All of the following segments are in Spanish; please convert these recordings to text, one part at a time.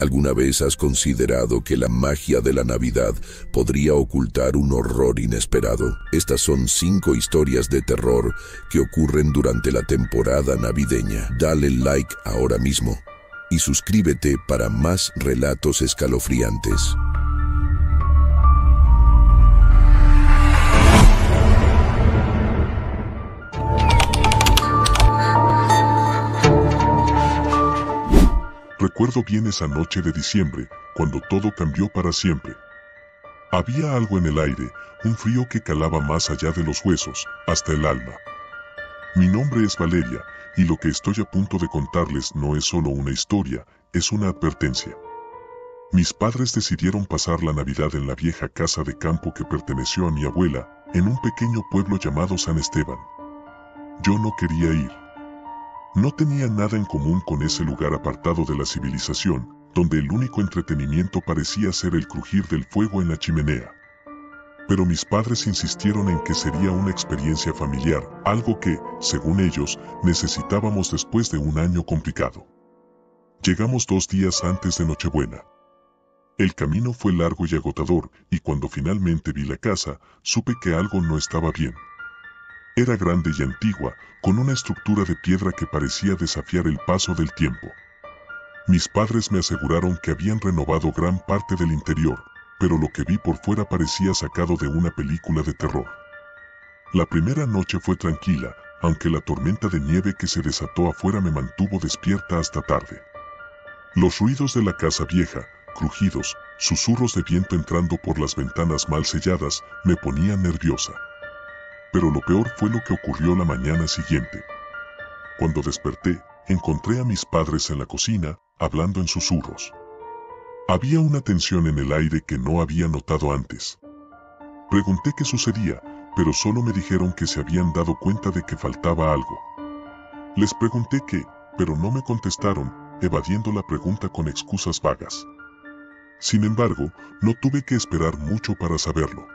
¿Alguna vez has considerado que la magia de la Navidad podría ocultar un horror inesperado? Estas son 5 historias de terror que ocurren durante la temporada navideña. Dale like ahora mismo y suscríbete para más relatos escalofriantes. Recuerdo bien esa noche de diciembre, cuando todo cambió para siempre. Había algo en el aire, un frío que calaba más allá de los huesos, hasta el alma. Mi nombre es Valeria, y lo que estoy a punto de contarles no es solo una historia, es una advertencia. Mis padres decidieron pasar la Navidad en la vieja casa de campo que perteneció a mi abuela, en un pequeño pueblo llamado San Esteban. Yo no quería ir. No tenía nada en común con ese lugar apartado de la civilización, donde el único entretenimiento parecía ser el crujir del fuego en la chimenea. Pero mis padres insistieron en que sería una experiencia familiar, algo que, según ellos, necesitábamos después de un año complicado. Llegamos 2 días antes de Nochebuena. El camino fue largo y agotador, y cuando finalmente vi la casa, supe que algo no estaba bien. Era grande y antigua, con una estructura de piedra que parecía desafiar el paso del tiempo. Mis padres me aseguraron que habían renovado gran parte del interior, pero lo que vi por fuera parecía sacado de una película de terror. La primera noche fue tranquila, aunque la tormenta de nieve que se desató afuera me mantuvo despierta hasta tarde. Los ruidos de la casa vieja, crujidos, susurros de viento entrando por las ventanas mal selladas, me ponían nerviosa. Pero lo peor fue lo que ocurrió la mañana siguiente. Cuando desperté, encontré a mis padres en la cocina, hablando en susurros. Había una tensión en el aire que no había notado antes. Pregunté qué sucedía, pero solo me dijeron que se habían dado cuenta de que faltaba algo. Les pregunté qué, pero no me contestaron, evadiendo la pregunta con excusas vagas. Sin embargo, no tuve que esperar mucho para saberlo.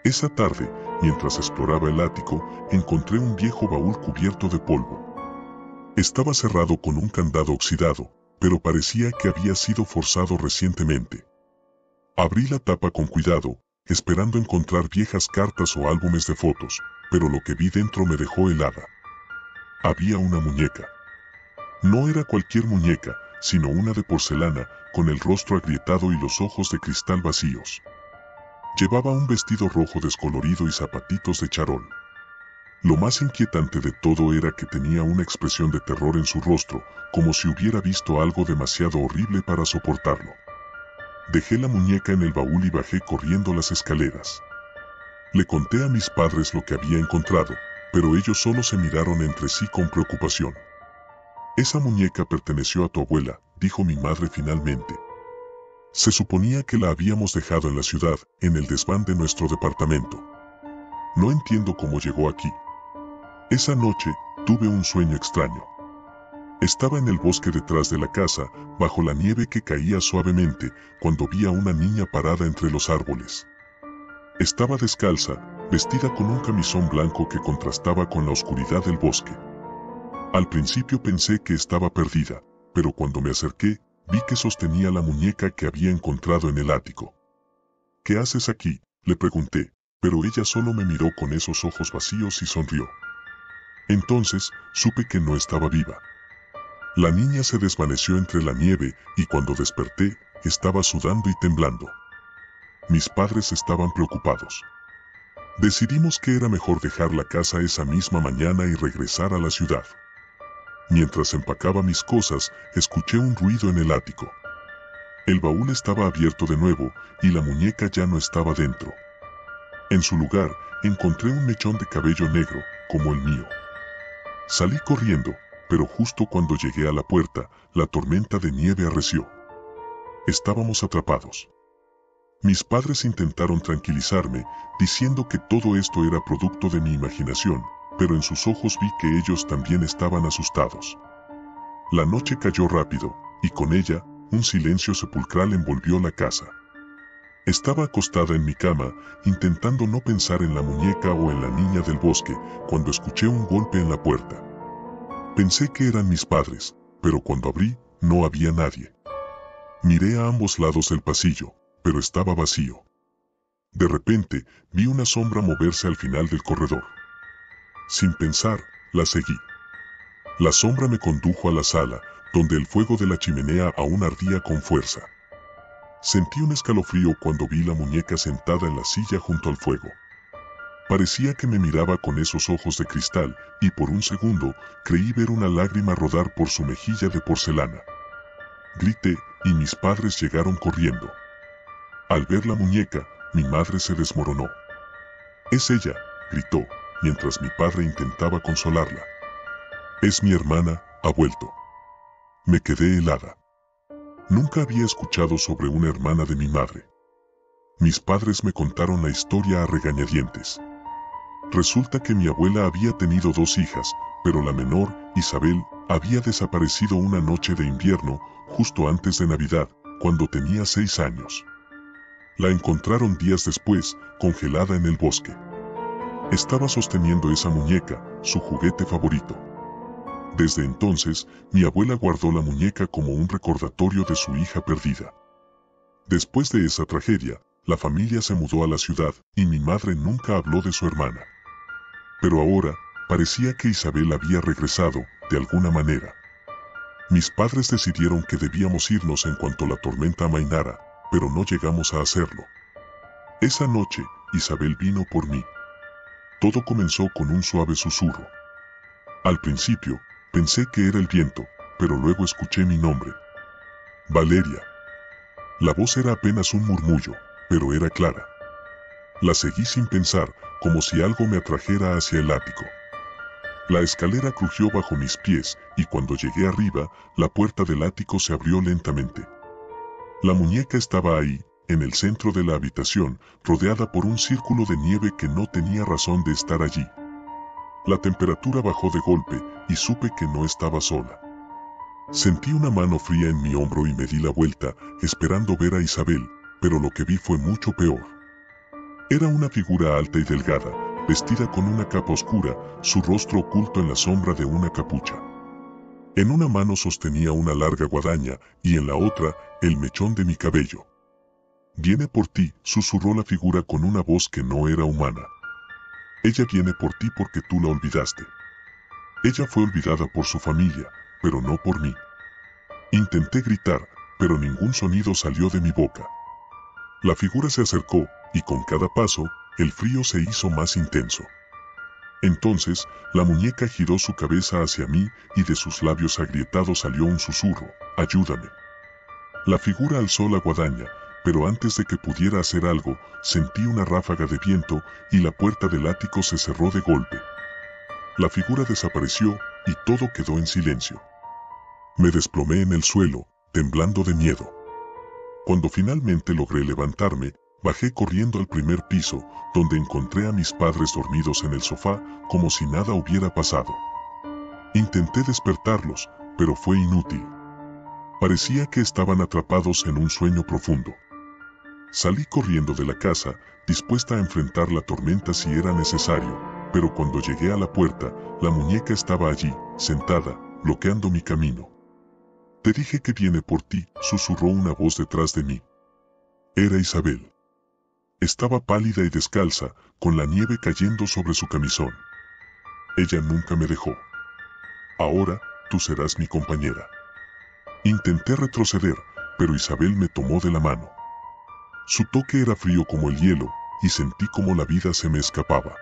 Esa tarde, mientras exploraba el ático, encontré un viejo baúl cubierto de polvo. Estaba cerrado con un candado oxidado, pero parecía que había sido forzado recientemente. Abrí la tapa con cuidado, esperando encontrar viejas cartas o álbumes de fotos, pero lo que vi dentro me dejó helada. Había una muñeca. No era cualquier muñeca, sino una de porcelana, con el rostro agrietado y los ojos de cristal vacíos. Llevaba un vestido rojo descolorido y zapatitos de charol. Lo más inquietante de todo era que tenía una expresión de terror en su rostro, como si hubiera visto algo demasiado horrible para soportarlo. Dejé la muñeca en el baúl y bajé corriendo las escaleras. Le conté a mis padres lo que había encontrado, pero ellos solo se miraron entre sí con preocupación. «Esa muñeca perteneció a tu abuela», dijo mi madre finalmente. Se suponía que la habíamos dejado en la ciudad, en el desván de nuestro departamento. No entiendo cómo llegó aquí. Esa noche, tuve un sueño extraño. Estaba en el bosque detrás de la casa, bajo la nieve que caía suavemente, cuando vi a una niña parada entre los árboles. Estaba descalza, vestida con un camisón blanco que contrastaba con la oscuridad del bosque. Al principio pensé que estaba perdida, pero cuando me acerqué, vi que sostenía la muñeca que había encontrado en el ático. «¿Qué haces aquí?», le pregunté, pero ella solo me miró con esos ojos vacíos y sonrió. Entonces, supe que no estaba viva. La niña se desvaneció entre la nieve y cuando desperté, estaba sudando y temblando. Mis padres estaban preocupados. Decidimos que era mejor dejar la casa esa misma mañana y regresar a la ciudad. Mientras empacaba mis cosas, escuché un ruido en el ático. El baúl estaba abierto de nuevo, y la muñeca ya no estaba dentro. En su lugar, encontré un mechón de cabello negro, como el mío. Salí corriendo, pero justo cuando llegué a la puerta, la tormenta de nieve arreció. Estábamos atrapados. Mis padres intentaron tranquilizarme, diciendo que todo esto era producto de mi imaginación, pero en sus ojos vi que ellos también estaban asustados. La noche cayó rápido, y con ella, un silencio sepulcral envolvió la casa. Estaba acostada en mi cama, intentando no pensar en la muñeca o en la niña del bosque, cuando escuché un golpe en la puerta. Pensé que eran mis padres, pero cuando abrí, no había nadie. Miré a ambos lados del pasillo, pero estaba vacío. De repente, vi una sombra moverse al final del corredor. Sin pensar, la seguí. La sombra me condujo a la sala, donde el fuego de la chimenea aún ardía con fuerza. Sentí un escalofrío cuando vi la muñeca sentada en la silla junto al fuego. Parecía que me miraba con esos ojos de cristal, y por un segundo, creí ver una lágrima rodar por su mejilla de porcelana. Grité, y mis padres llegaron corriendo. Al ver la muñeca, mi madre se desmoronó. «Es ella», gritó, mientras mi padre intentaba consolarla. «Es mi hermana, ha vuelto». Me quedé helada. Nunca había escuchado sobre una hermana de mi madre. Mis padres me contaron la historia a regañadientes. Resulta que mi abuela había tenido 2 hijas, pero la menor, Isabel, había desaparecido una noche de invierno, justo antes de Navidad, cuando tenía 6 años. La encontraron días después, congelada en el bosque. Estaba sosteniendo esa muñeca, su juguete favorito. Desde entonces, mi abuela guardó la muñeca como un recordatorio de su hija perdida. Después de esa tragedia, la familia se mudó a la ciudad, y mi madre nunca habló de su hermana. Pero ahora, parecía que Isabel había regresado, de alguna manera. Mis padres decidieron que debíamos irnos en cuanto la tormenta amainara, pero no llegamos a hacerlo. Esa noche, Isabel vino por mí. Todo comenzó con un suave susurro. Al principio, pensé que era el viento, pero luego escuché mi nombre. Valeria. La voz era apenas un murmullo, pero era clara. La seguí sin pensar, como si algo me atrajera hacia el ático. La escalera crujió bajo mis pies, y cuando llegué arriba, la puerta del ático se abrió lentamente. La muñeca estaba ahí, en el centro de la habitación, rodeada por un círculo de nieve que no tenía razón de estar allí. La temperatura bajó de golpe, y supe que no estaba sola. Sentí una mano fría en mi hombro y me di la vuelta, esperando ver a Isabel, pero lo que vi fue mucho peor. Era una figura alta y delgada, vestida con una capa oscura, su rostro oculto en la sombra de una capucha. En una mano sostenía una larga guadaña, y en la otra, el mechón de mi cabello. «Viene por ti», susurró la figura con una voz que no era humana. «Ella viene por ti porque tú la olvidaste». Ella fue olvidada por su familia, pero no por mí. Intenté gritar, pero ningún sonido salió de mi boca. La figura se acercó, y con cada paso, el frío se hizo más intenso. Entonces, la muñeca giró su cabeza hacia mí, y de sus labios agrietados salió un susurro: «Ayúdame». La figura alzó la guadaña, pero antes de que pudiera hacer algo, sentí una ráfaga de viento, y la puerta del ático se cerró de golpe. La figura desapareció, y todo quedó en silencio. Me desplomé en el suelo, temblando de miedo. Cuando finalmente logré levantarme, bajé corriendo al primer piso, donde encontré a mis padres dormidos en el sofá, como si nada hubiera pasado. Intenté despertarlos, pero fue inútil. Parecía que estaban atrapados en un sueño profundo. Salí corriendo de la casa, dispuesta a enfrentar la tormenta si era necesario, pero cuando llegué a la puerta, la muñeca estaba allí, sentada, bloqueando mi camino. «Te dije que viene por ti», susurró una voz detrás de mí. Era Isabel. Estaba pálida y descalza, con la nieve cayendo sobre su camisón. Ella nunca me dejó. «Ahora, tú serás mi compañera». Intenté retroceder, pero Isabel me tomó de la mano. Su toque era frío como el hielo, y sentí como la vida se me escapaba.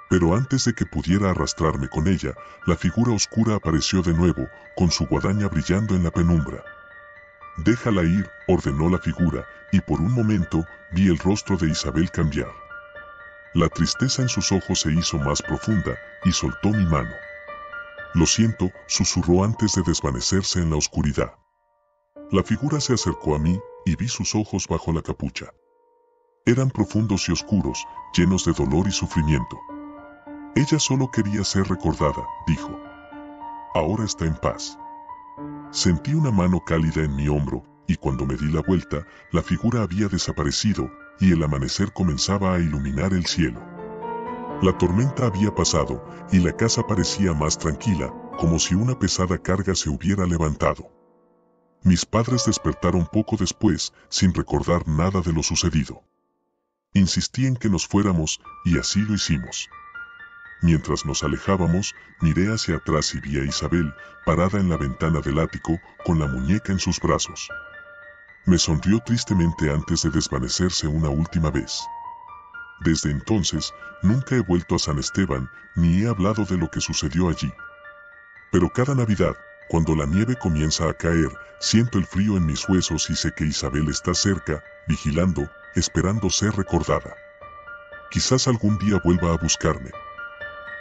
Pero antes de que pudiera arrastrarme con ella, la figura oscura apareció de nuevo, con su guadaña brillando en la penumbra. «Déjala ir», ordenó la figura, y por un momento, vi el rostro de Isabel cambiar. La tristeza en sus ojos se hizo más profunda, y soltó mi mano. «Lo siento», susurró antes de desvanecerse en la oscuridad. La figura se acercó a mí, y vi sus ojos bajo la capucha. Eran profundos y oscuros, llenos de dolor y sufrimiento. «Ella solo quería ser recordada», dijo. «Ahora está en paz». Sentí una mano cálida en mi hombro, y cuando me di la vuelta, la figura había desaparecido, y el amanecer comenzaba a iluminar el cielo. La tormenta había pasado, y la casa parecía más tranquila, como si una pesada carga se hubiera levantado. Mis padres despertaron poco después, sin recordar nada de lo sucedido. Insistí en que nos fuéramos, y así lo hicimos. Mientras nos alejábamos, miré hacia atrás y vi a Isabel, parada en la ventana del ático, con la muñeca en sus brazos. Me sonrió tristemente antes de desvanecerse una última vez. Desde entonces, nunca he vuelto a San Esteban, ni he hablado de lo que sucedió allí. Pero cada Navidad, cuando la nieve comienza a caer, siento el frío en mis huesos y sé que Isabel está cerca, vigilando, esperando ser recordada. Quizás algún día vuelva a buscarme.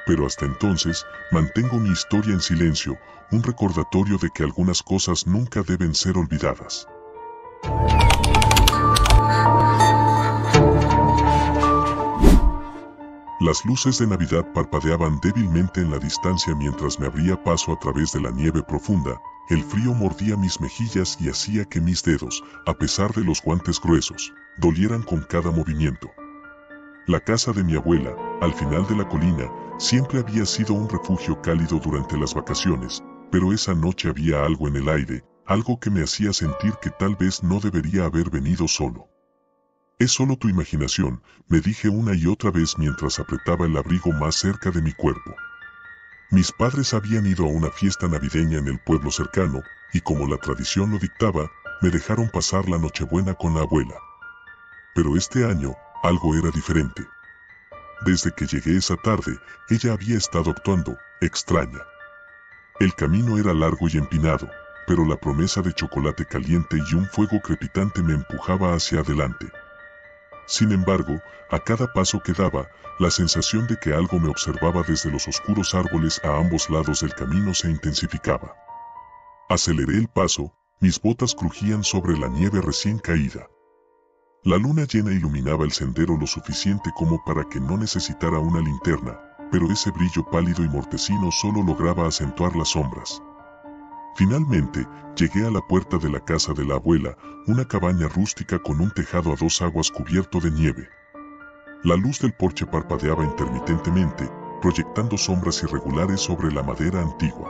Pero hasta entonces, mantengo mi historia en silencio, un recordatorio de que algunas cosas nunca deben ser olvidadas. Las luces de Navidad parpadeaban débilmente en la distancia mientras me abría paso a través de la nieve profunda. El frío mordía mis mejillas y hacía que mis dedos, a pesar de los guantes gruesos, dolieran con cada movimiento. La casa de mi abuela, al final de la colina, siempre había sido un refugio cálido durante las vacaciones, pero esa noche había algo en el aire, algo que me hacía sentir que tal vez no debería haber venido solo. Es solo tu imaginación, me dije una y otra vez mientras apretaba el abrigo más cerca de mi cuerpo. Mis padres habían ido a una fiesta navideña en el pueblo cercano, y como la tradición lo dictaba, me dejaron pasar la Nochebuena con la abuela. Pero este año, algo era diferente. Desde que llegué esa tarde, ella había estado actuando, extraña. El camino era largo y empinado, pero la promesa de chocolate caliente y un fuego crepitante me empujaba hacia adelante. Sin embargo, a cada paso que daba, la sensación de que algo me observaba desde los oscuros árboles a ambos lados del camino se intensificaba. Aceleré el paso, mis botas crujían sobre la nieve recién caída. La luna llena iluminaba el sendero lo suficiente como para que no necesitara una linterna, pero ese brillo pálido y mortecino solo lograba acentuar las sombras. Finalmente, llegué a la puerta de la casa de la abuela, una cabaña rústica con un tejado a dos aguas cubierto de nieve. La luz del porche parpadeaba intermitentemente, proyectando sombras irregulares sobre la madera antigua.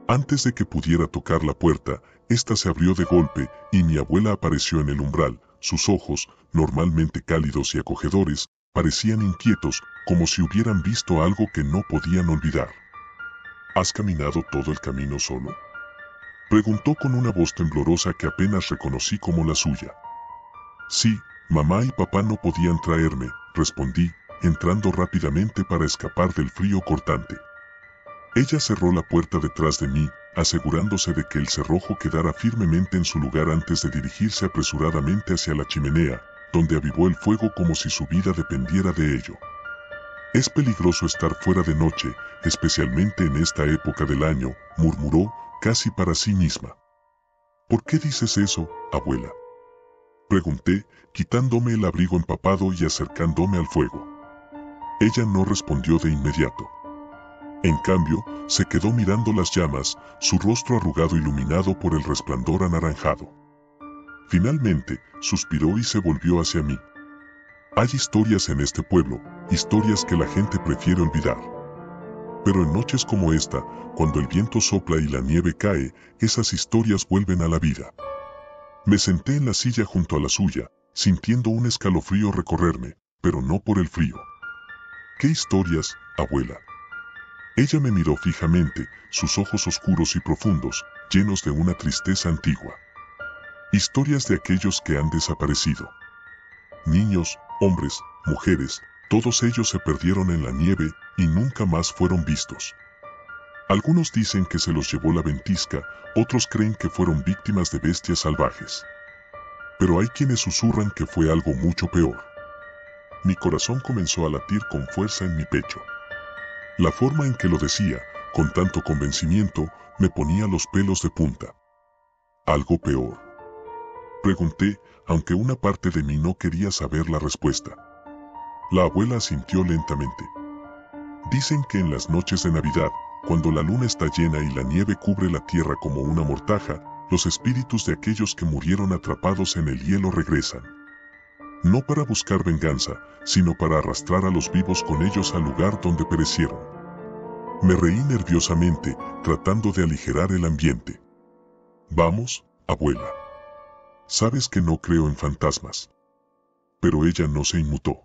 Antes de que pudiera tocar la puerta, ésta se abrió de golpe, y mi abuela apareció en el umbral. Sus ojos, normalmente cálidos y acogedores, parecían inquietos, como si hubieran visto algo que no podían olvidar. ¿Has caminado todo el camino solo?, preguntó con una voz temblorosa que apenas reconocí como la suya. Sí, mamá y papá no podían traerme, respondí, entrando rápidamente para escapar del frío cortante. Ella cerró la puerta detrás de mí, asegurándose de que el cerrojo quedara firmemente en su lugar antes de dirigirse apresuradamente hacia la chimenea, donde avivó el fuego como si su vida dependiera de ello. Es peligroso estar fuera de noche, especialmente en esta época del año, murmuró, casi para sí misma. ¿Por qué dices eso, abuela?, pregunté, quitándome el abrigo empapado y acercándome al fuego. Ella no respondió de inmediato. En cambio, se quedó mirando las llamas, su rostro arrugado iluminado por el resplandor anaranjado. Finalmente, suspiró y se volvió hacia mí. Hay historias en este pueblo, historias que la gente prefiere olvidar. Pero en noches como esta, cuando el viento sopla y la nieve cae, esas historias vuelven a la vida. Me senté en la silla junto a la suya, sintiendo un escalofrío recorrerme, pero no por el frío. ¿Qué historias, abuela?, ella me miró fijamente, sus ojos oscuros y profundos, llenos de una tristeza antigua. Historias de aquellos que han desaparecido. Niños, hombres, mujeres, todos ellos se perdieron en la nieve y nunca más fueron vistos. Algunos dicen que se los llevó la ventisca, otros creen que fueron víctimas de bestias salvajes. Pero hay quienes susurran que fue algo mucho peor. Mi corazón comenzó a latir con fuerza en mi pecho. La forma en que lo decía, con tanto convencimiento, me ponía los pelos de punta. ¿Algo peor?, pregunté, aunque una parte de mí no quería saber la respuesta. La abuela asintió lentamente. Dicen que en las noches de Navidad, cuando la luna está llena y la nieve cubre la tierra como una mortaja, los espíritus de aquellos que murieron atrapados en el hielo regresan. No para buscar venganza, sino para arrastrar a los vivos con ellos al lugar donde perecieron. Me reí nerviosamente, tratando de aligerar el ambiente. Vamos, abuela. Sabes que no creo en fantasmas. Pero ella no se inmutó.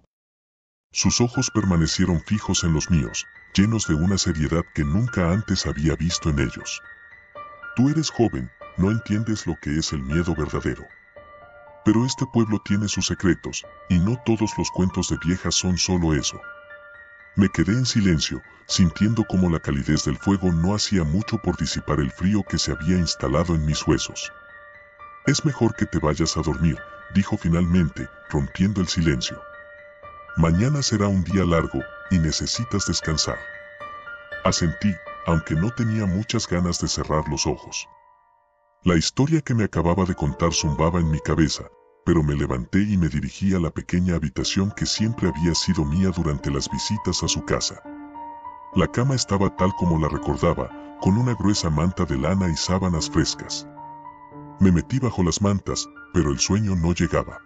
Sus ojos permanecieron fijos en los míos, llenos de una seriedad que nunca antes había visto en ellos. Tú eres joven, no entiendes lo que es el miedo verdadero. Pero este pueblo tiene sus secretos, y no todos los cuentos de viejas son solo eso. Me quedé en silencio, sintiendo como la calidez del fuego no hacía mucho por disipar el frío que se había instalado en mis huesos. Es mejor que te vayas a dormir, dijo finalmente, rompiendo el silencio. Mañana será un día largo, y necesitas descansar. Asentí, aunque no tenía muchas ganas de cerrar los ojos. La historia que me acababa de contar zumbaba en mi cabeza, pero me levanté y me dirigí a la pequeña habitación que siempre había sido mía durante las visitas a su casa. La cama estaba tal como la recordaba, con una gruesa manta de lana y sábanas frescas. Me metí bajo las mantas, pero el sueño no llegaba.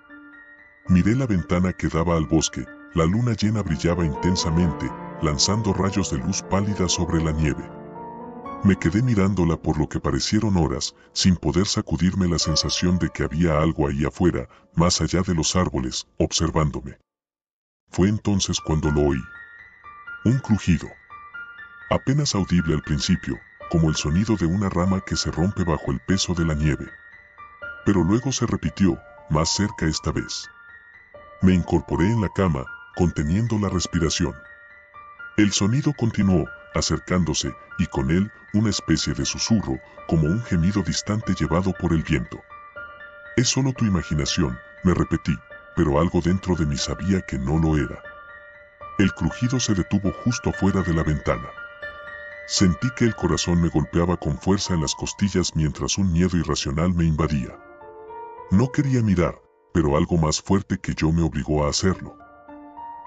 Miré la ventana que daba al bosque. La luna llena brillaba intensamente, lanzando rayos de luz pálida sobre la nieve. Me quedé mirándola por lo que parecieron horas, sin poder sacudirme la sensación de que había algo ahí afuera, más allá de los árboles, observándome. Fue entonces cuando lo oí. Un crujido. Apenas audible al principio, como el sonido de una rama que se rompe bajo el peso de la nieve. Pero luego se repitió, más cerca esta vez. Me incorporé en la cama, conteniendo la respiración. El sonido continuó, acercándose, y con él, una especie de susurro, como un gemido distante llevado por el viento. Es solo tu imaginación, me repetí, pero algo dentro de mí sabía que no lo era. El crujido se detuvo justo afuera de la ventana. Sentí que el corazón me golpeaba con fuerza en las costillas mientras un miedo irracional me invadía. No quería mirar, pero algo más fuerte que yo me obligó a hacerlo.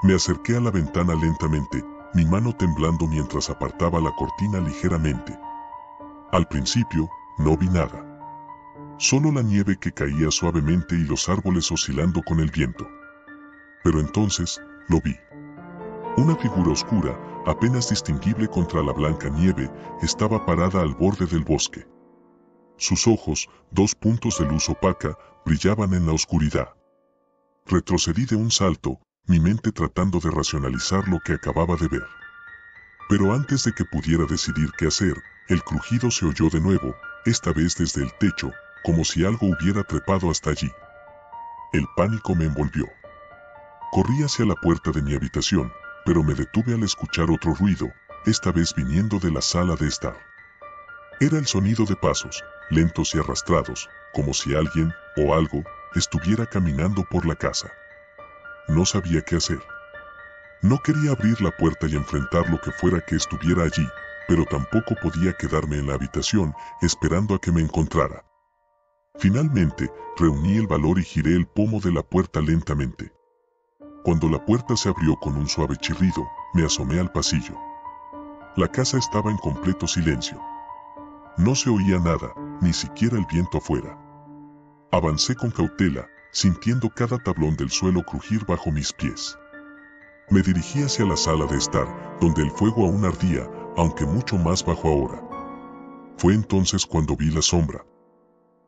Me acerqué a la ventana lentamente, mi mano temblando mientras apartaba la cortina ligeramente. Al principio, no vi nada. Solo la nieve que caía suavemente y los árboles oscilando con el viento. Pero entonces, lo vi. Una figura oscura, apenas distinguible contra la blanca nieve, estaba parada al borde del bosque. Sus ojos, 2 puntos de luz opaca, brillaban en la oscuridad. Retrocedí de un salto, mi mente tratando de racionalizar lo que acababa de ver. Pero antes de que pudiera decidir qué hacer, el crujido se oyó de nuevo, esta vez desde el techo, como si algo hubiera trepado hasta allí. El pánico me envolvió. Corrí hacia la puerta de mi habitación, pero me detuve al escuchar otro ruido, esta vez viniendo de la sala de estar. Era el sonido de pasos, lentos y arrastrados, como si alguien, o algo, estuviera caminando por la casa. No sabía qué hacer. No quería abrir la puerta y enfrentar lo que fuera que estuviera allí, pero tampoco podía quedarme en la habitación esperando a que me encontrara. Finalmente, reuní el valor y giré el pomo de la puerta lentamente. Cuando la puerta se abrió con un suave chirrido, me asomé al pasillo. La casa estaba en completo silencio. No se oía nada, ni siquiera el viento afuera. Avancé con cautela, sintiendo cada tablón del suelo crujir bajo mis pies. Me dirigí hacia la sala de estar, donde el fuego aún ardía, aunque mucho más bajo ahora. Fue entonces cuando vi la sombra.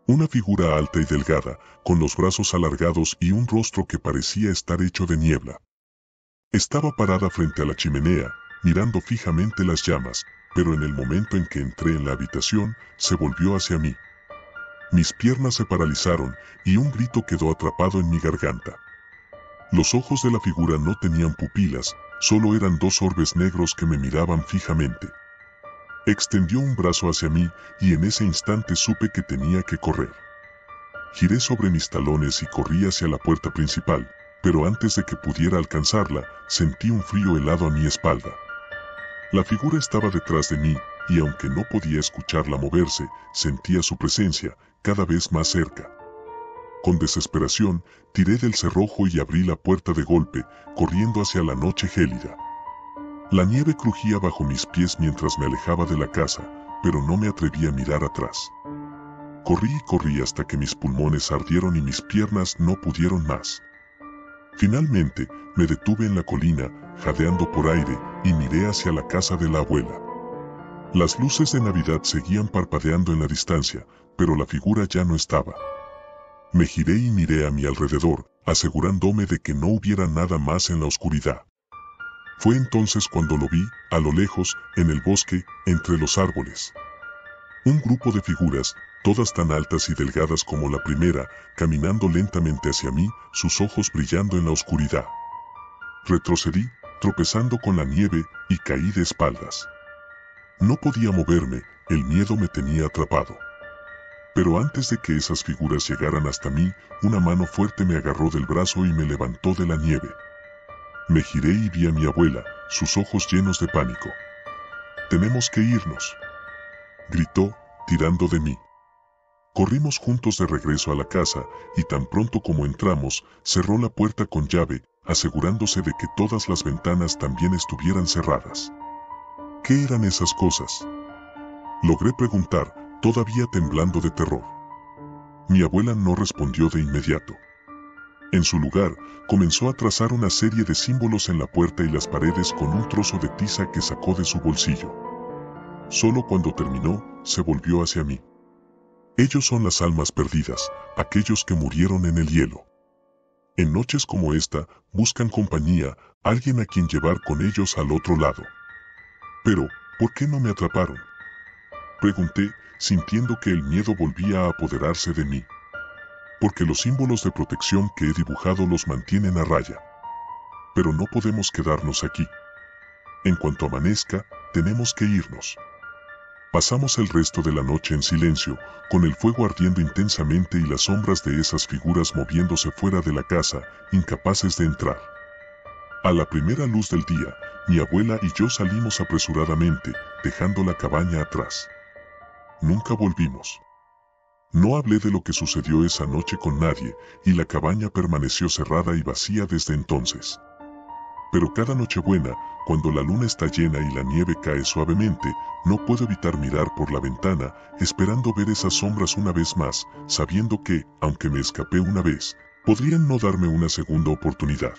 Una figura alta y delgada, con los brazos alargados y un rostro que parecía estar hecho de niebla. Estaba parada frente a la chimenea, mirando fijamente las llamas, pero en el momento en que entré en la habitación, se volvió hacia mí. Mis piernas se paralizaron, y un grito quedó atrapado en mi garganta. Los ojos de la figura no tenían pupilas, solo eran 2 orbes negros que me miraban fijamente. Extendió un brazo hacia mí, y en ese instante supe que tenía que correr. Giré sobre mis talones y corrí hacia la puerta principal, pero antes de que pudiera alcanzarla, sentí un frío helado a mi espalda. La figura estaba detrás de mí, y aunque no podía escucharla moverse, sentía su presencia, cada vez más cerca. Con desesperación, tiré del cerrojo y abrí la puerta de golpe, corriendo hacia la noche gélida. La nieve crujía bajo mis pies mientras me alejaba de la casa, pero no me atreví a mirar atrás. Corrí y corrí hasta que mis pulmones ardieron y mis piernas no pudieron más. Finalmente, me detuve en la colina, jadeando por aire, y miré hacia la casa de la abuela. Las luces de Navidad seguían parpadeando en la distancia, pero la figura ya no estaba. Me giré y miré a mi alrededor, asegurándome de que no hubiera nada más en la oscuridad. Fue entonces cuando lo vi, a lo lejos, en el bosque, entre los árboles. Un grupo de figuras, todas tan altas y delgadas como la primera, caminando lentamente hacia mí, sus ojos brillando en la oscuridad. Retrocedí, tropezando con la nieve, y caí de espaldas. No podía moverme, el miedo me tenía atrapado. Pero antes de que esas figuras llegaran hasta mí, una mano fuerte me agarró del brazo y me levantó de la nieve. Me giré y vi a mi abuela, sus ojos llenos de pánico. «Tenemos que irnos», gritó, tirando de mí. Corrimos juntos de regreso a la casa, y tan pronto como entramos, cerró la puerta con llave, asegurándose de que todas las ventanas también estuvieran cerradas. ¿Qué eran esas cosas?, logré preguntar, todavía temblando de terror. Mi abuela no respondió de inmediato. En su lugar, comenzó a trazar una serie de símbolos en la puerta y las paredes con un trozo de tiza que sacó de su bolsillo. Solo cuando terminó, se volvió hacia mí. Ellos son las almas perdidas, aquellos que murieron en el hielo. En noches como esta, buscan compañía, alguien a quien llevar con ellos al otro lado. Pero, ¿por qué no me atraparon?, pregunté, sintiendo que el miedo volvía a apoderarse de mí. Porque los símbolos de protección que he dibujado los mantienen a raya. Pero no podemos quedarnos aquí. En cuanto amanezca, tenemos que irnos. Pasamos el resto de la noche en silencio, con el fuego ardiendo intensamente y las sombras de esas figuras moviéndose fuera de la casa, incapaces de entrar. A la primera luz del día, mi abuela y yo salimos apresuradamente, dejando la cabaña atrás. Nunca volvimos. No hablé de lo que sucedió esa noche con nadie, y la cabaña permaneció cerrada y vacía desde entonces. Pero cada Nochebuena, cuando la luna está llena y la nieve cae suavemente, no puedo evitar mirar por la ventana, esperando ver esas sombras una vez más, sabiendo que, aunque me escapé una vez, podrían no darme una segunda oportunidad.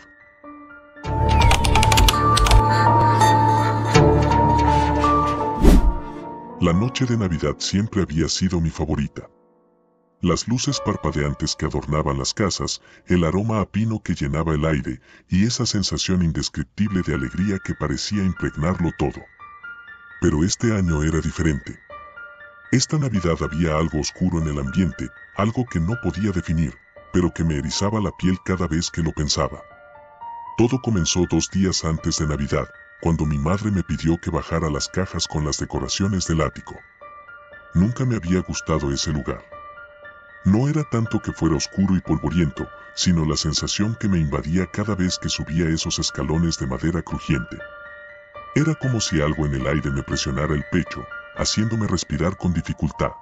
La noche de Navidad siempre había sido mi favorita. Las luces parpadeantes que adornaban las casas, el aroma a pino que llenaba el aire, y esa sensación indescriptible de alegría que parecía impregnarlo todo. Pero este año era diferente. Esta Navidad había algo oscuro en el ambiente, algo que no podía definir, pero que me erizaba la piel cada vez que lo pensaba. Todo comenzó 2 días antes de Navidad, cuando mi madre me pidió que bajara las cajas con las decoraciones del ático. Nunca me había gustado ese lugar. No era tanto que fuera oscuro y polvoriento, sino la sensación que me invadía cada vez que subía esos escalones de madera crujiente. Era como si algo en el aire me presionara el pecho, haciéndome respirar con dificultad.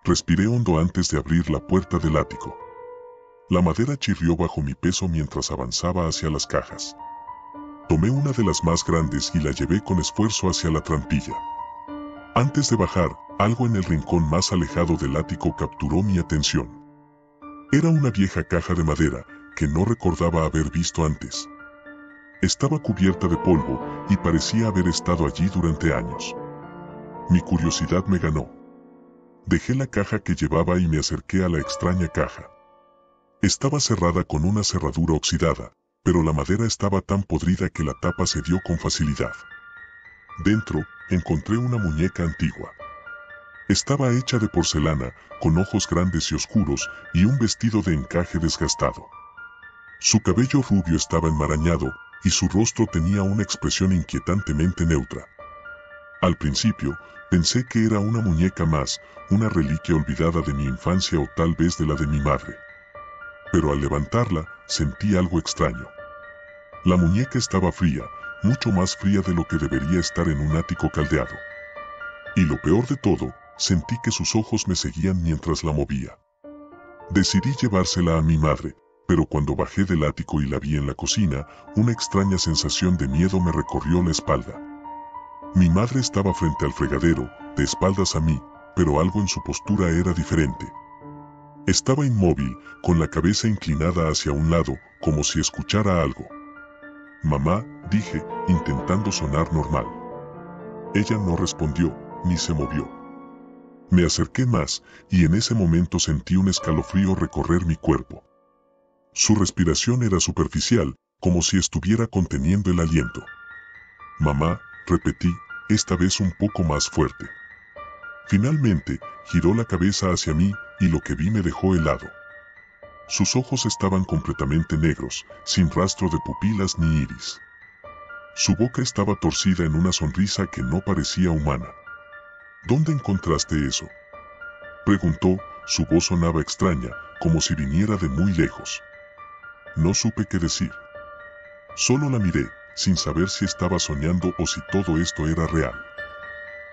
Respiré hondo antes de abrir la puerta del ático. La madera chirrió bajo mi peso mientras avanzaba hacia las cajas. Tomé una de las más grandes y la llevé con esfuerzo hacia la trampilla. Antes de bajar, algo en el rincón más alejado del ático capturó mi atención. Era una vieja caja de madera, que no recordaba haber visto antes. Estaba cubierta de polvo, y parecía haber estado allí durante años. Mi curiosidad me ganó. Dejé la caja que llevaba y me acerqué a la extraña caja. Estaba cerrada con una cerradura oxidada, pero la madera estaba tan podrida que la tapa cedió con facilidad. Dentro, encontré una muñeca antigua. Estaba hecha de porcelana, con ojos grandes y oscuros, y un vestido de encaje desgastado. Su cabello rubio estaba enmarañado, y su rostro tenía una expresión inquietantemente neutra. Al principio, pensé que era una muñeca más, una reliquia olvidada de mi infancia o tal vez de la de mi madre. Pero al levantarla, sentí algo extraño. La muñeca estaba fría, mucho más fría de lo que debería estar en un ático caldeado. Y lo peor de todo, sentí que sus ojos me seguían mientras la movía. Decidí llevársela a mi madre, pero cuando bajé del ático y la vi en la cocina, una extraña sensación de miedo me recorrió la espalda. Mi madre estaba frente al fregadero, de espaldas a mí, pero algo en su postura era diferente. Estaba inmóvil, con la cabeza inclinada hacia un lado, como si escuchara algo. «Mamá», dije, intentando sonar normal. Ella no respondió, ni se movió. Me acerqué más, y en ese momento sentí un escalofrío recorrer mi cuerpo. Su respiración era superficial, como si estuviera conteniendo el aliento. Mamá, repetí, esta vez un poco más fuerte. Finalmente, giró la cabeza hacia mí, y lo que vi me dejó helado. Sus ojos estaban completamente negros, sin rastro de pupilas ni iris. Su boca estaba torcida en una sonrisa que no parecía humana. ¿Dónde encontraste eso?, preguntó, su voz sonaba extraña, como si viniera de muy lejos. No supe qué decir. Solo la miré, sin saber si estaba soñando o si todo esto era real.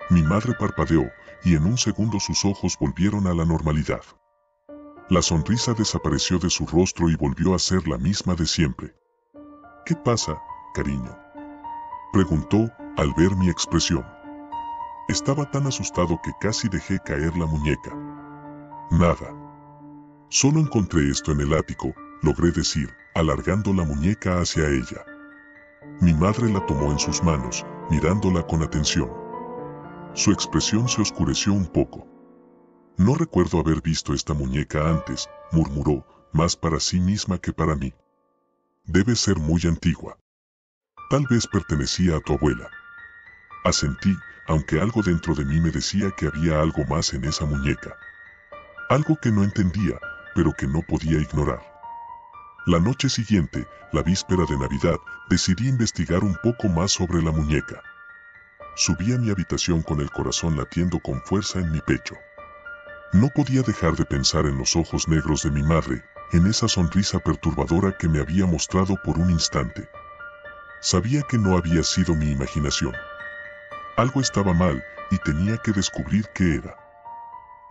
Mi madre parpadeó, y en un segundo sus ojos volvieron a la normalidad. La sonrisa desapareció de su rostro y volvió a ser la misma de siempre. ¿Qué pasa, cariño?, preguntó, al ver mi expresión. Estaba tan asustado que casi dejé caer la muñeca. Nada. Solo encontré esto en el ático, logré decir, alargando la muñeca hacia ella. Mi madre la tomó en sus manos, mirándola con atención. Su expresión se oscureció un poco. No recuerdo haber visto esta muñeca antes, murmuró, más para sí misma que para mí. Debe ser muy antigua. Tal vez pertenecía a tu abuela. Asentí, aunque algo dentro de mí me decía que había algo más en esa muñeca. Algo que no entendía, pero que no podía ignorar. La noche siguiente, la víspera de Navidad, decidí investigar un poco más sobre la muñeca. Subí a mi habitación con el corazón latiendo con fuerza en mi pecho. No podía dejar de pensar en los ojos negros de mi madre, en esa sonrisa perturbadora que me había mostrado por un instante. Sabía que no había sido mi imaginación. Algo estaba mal, y tenía que descubrir qué era.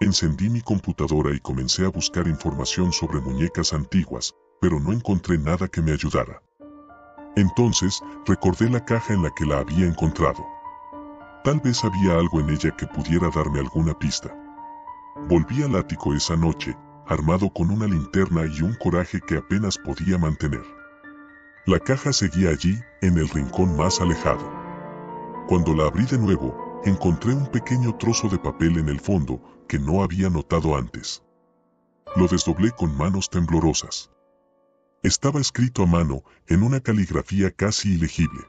Encendí mi computadora y comencé a buscar información sobre muñecas antiguas, pero no encontré nada que me ayudara. Entonces, recordé la caja en la que la había encontrado. Tal vez había algo en ella que pudiera darme alguna pista. Volví al ático esa noche, armado con una linterna y un coraje que apenas podía mantener. La caja seguía allí, en el rincón más alejado. Cuando la abrí de nuevo, encontré un pequeño trozo de papel en el fondo que no había notado antes. Lo desdoblé con manos temblorosas. Estaba escrito a mano, en una caligrafía casi ilegible.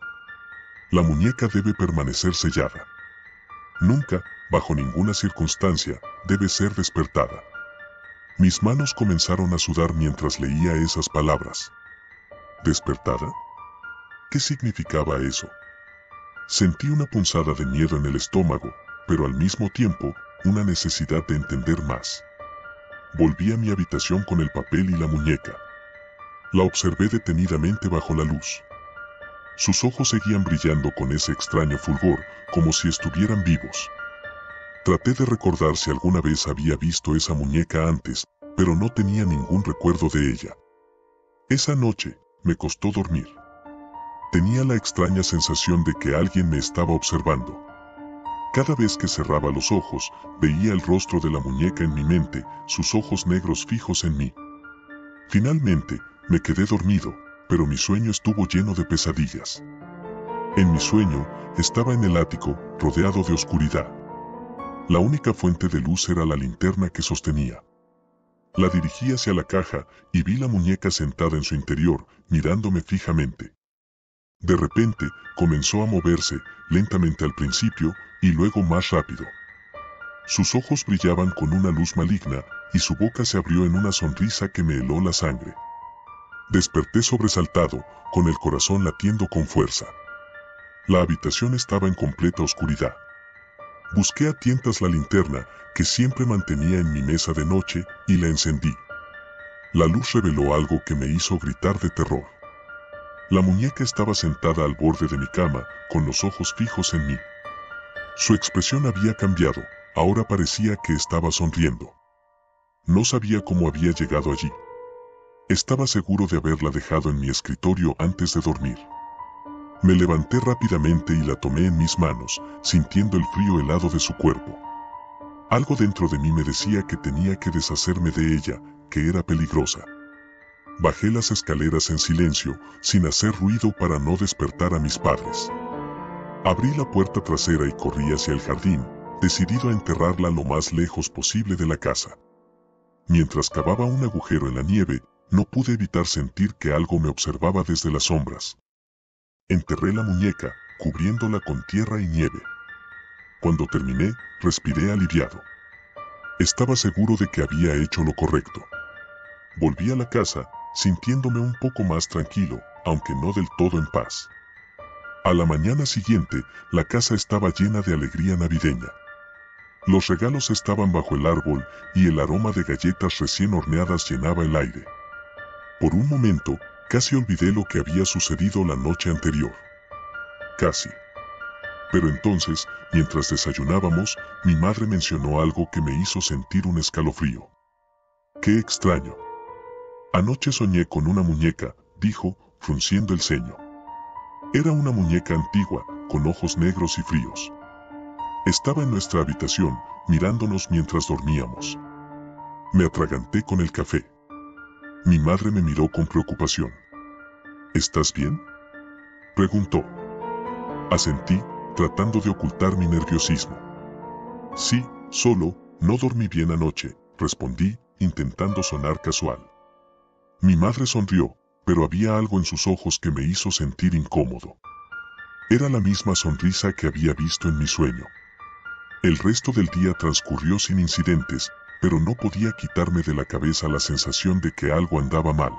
La muñeca debe permanecer sellada. Nunca, bajo ninguna circunstancia, debe ser despertada. Mis manos comenzaron a sudar mientras leía esas palabras. ¿Despertada? ¿Qué significaba eso? Sentí una punzada de miedo en el estómago, pero al mismo tiempo, una necesidad de entender más. Volví a mi habitación con el papel y la muñeca. La observé detenidamente bajo la luz. Sus ojos seguían brillando con ese extraño fulgor, como si estuvieran vivos. Traté de recordar si alguna vez había visto esa muñeca antes, pero no tenía ningún recuerdo de ella. Esa noche, me costó dormir. Tenía la extraña sensación de que alguien me estaba observando. Cada vez que cerraba los ojos, veía el rostro de la muñeca en mi mente, sus ojos negros fijos en mí. Finalmente, me quedé dormido, pero mi sueño estuvo lleno de pesadillas. En mi sueño, estaba en el ático, rodeado de oscuridad. La única fuente de luz era la linterna que sostenía. La dirigí hacia la caja, y vi la muñeca sentada en su interior, mirándome fijamente. De repente, comenzó a moverse, lentamente al principio, y luego más rápido. Sus ojos brillaban con una luz maligna, y su boca se abrió en una sonrisa que me heló la sangre. Desperté sobresaltado, con el corazón latiendo con fuerza. La habitación estaba en completa oscuridad. Busqué a tientas la linterna, que siempre mantenía en mi mesa de noche, y la encendí. La luz reveló algo que me hizo gritar de terror. La muñeca estaba sentada al borde de mi cama, con los ojos fijos en mí. Su expresión había cambiado, ahora parecía que estaba sonriendo. No sabía cómo había llegado allí. Estaba seguro de haberla dejado en mi escritorio antes de dormir. Me levanté rápidamente y la tomé en mis manos, sintiendo el frío helado de su cuerpo. Algo dentro de mí me decía que tenía que deshacerme de ella, que era peligrosa. Bajé las escaleras en silencio, sin hacer ruido para no despertar a mis padres. Abrí la puerta trasera y corrí hacia el jardín, decidido a enterrarla lo más lejos posible de la casa. Mientras cavaba un agujero en la nieve, no pude evitar sentir que algo me observaba desde las sombras. Enterré la muñeca, cubriéndola con tierra y nieve. Cuando terminé, respiré aliviado. Estaba seguro de que había hecho lo correcto. Volví a la casa, sintiéndome un poco más tranquilo, aunque no del todo en paz. A la mañana siguiente, la casa estaba llena de alegría navideña. Los regalos estaban bajo el árbol y el aroma de galletas recién horneadas llenaba el aire. Por un momento, casi olvidé lo que había sucedido la noche anterior. Casi. Pero entonces, mientras desayunábamos, mi madre mencionó algo que me hizo sentir un escalofrío. ¡Qué extraño! Anoche soñé con una muñeca, dijo, frunciendo el ceño. Era una muñeca antigua, con ojos negros y fríos. Estaba en nuestra habitación, mirándonos mientras dormíamos. Me atraganté con el café. Mi madre me miró con preocupación. ¿Estás bien?, preguntó. Asentí, tratando de ocultar mi nerviosismo. Sí, solo, no dormí bien anoche, respondí, intentando sonar casual. Mi madre sonrió, pero había algo en sus ojos que me hizo sentir incómodo. Era la misma sonrisa que había visto en mi sueño. El resto del día transcurrió sin incidentes, pero no podía quitarme de la cabeza la sensación de que algo andaba mal.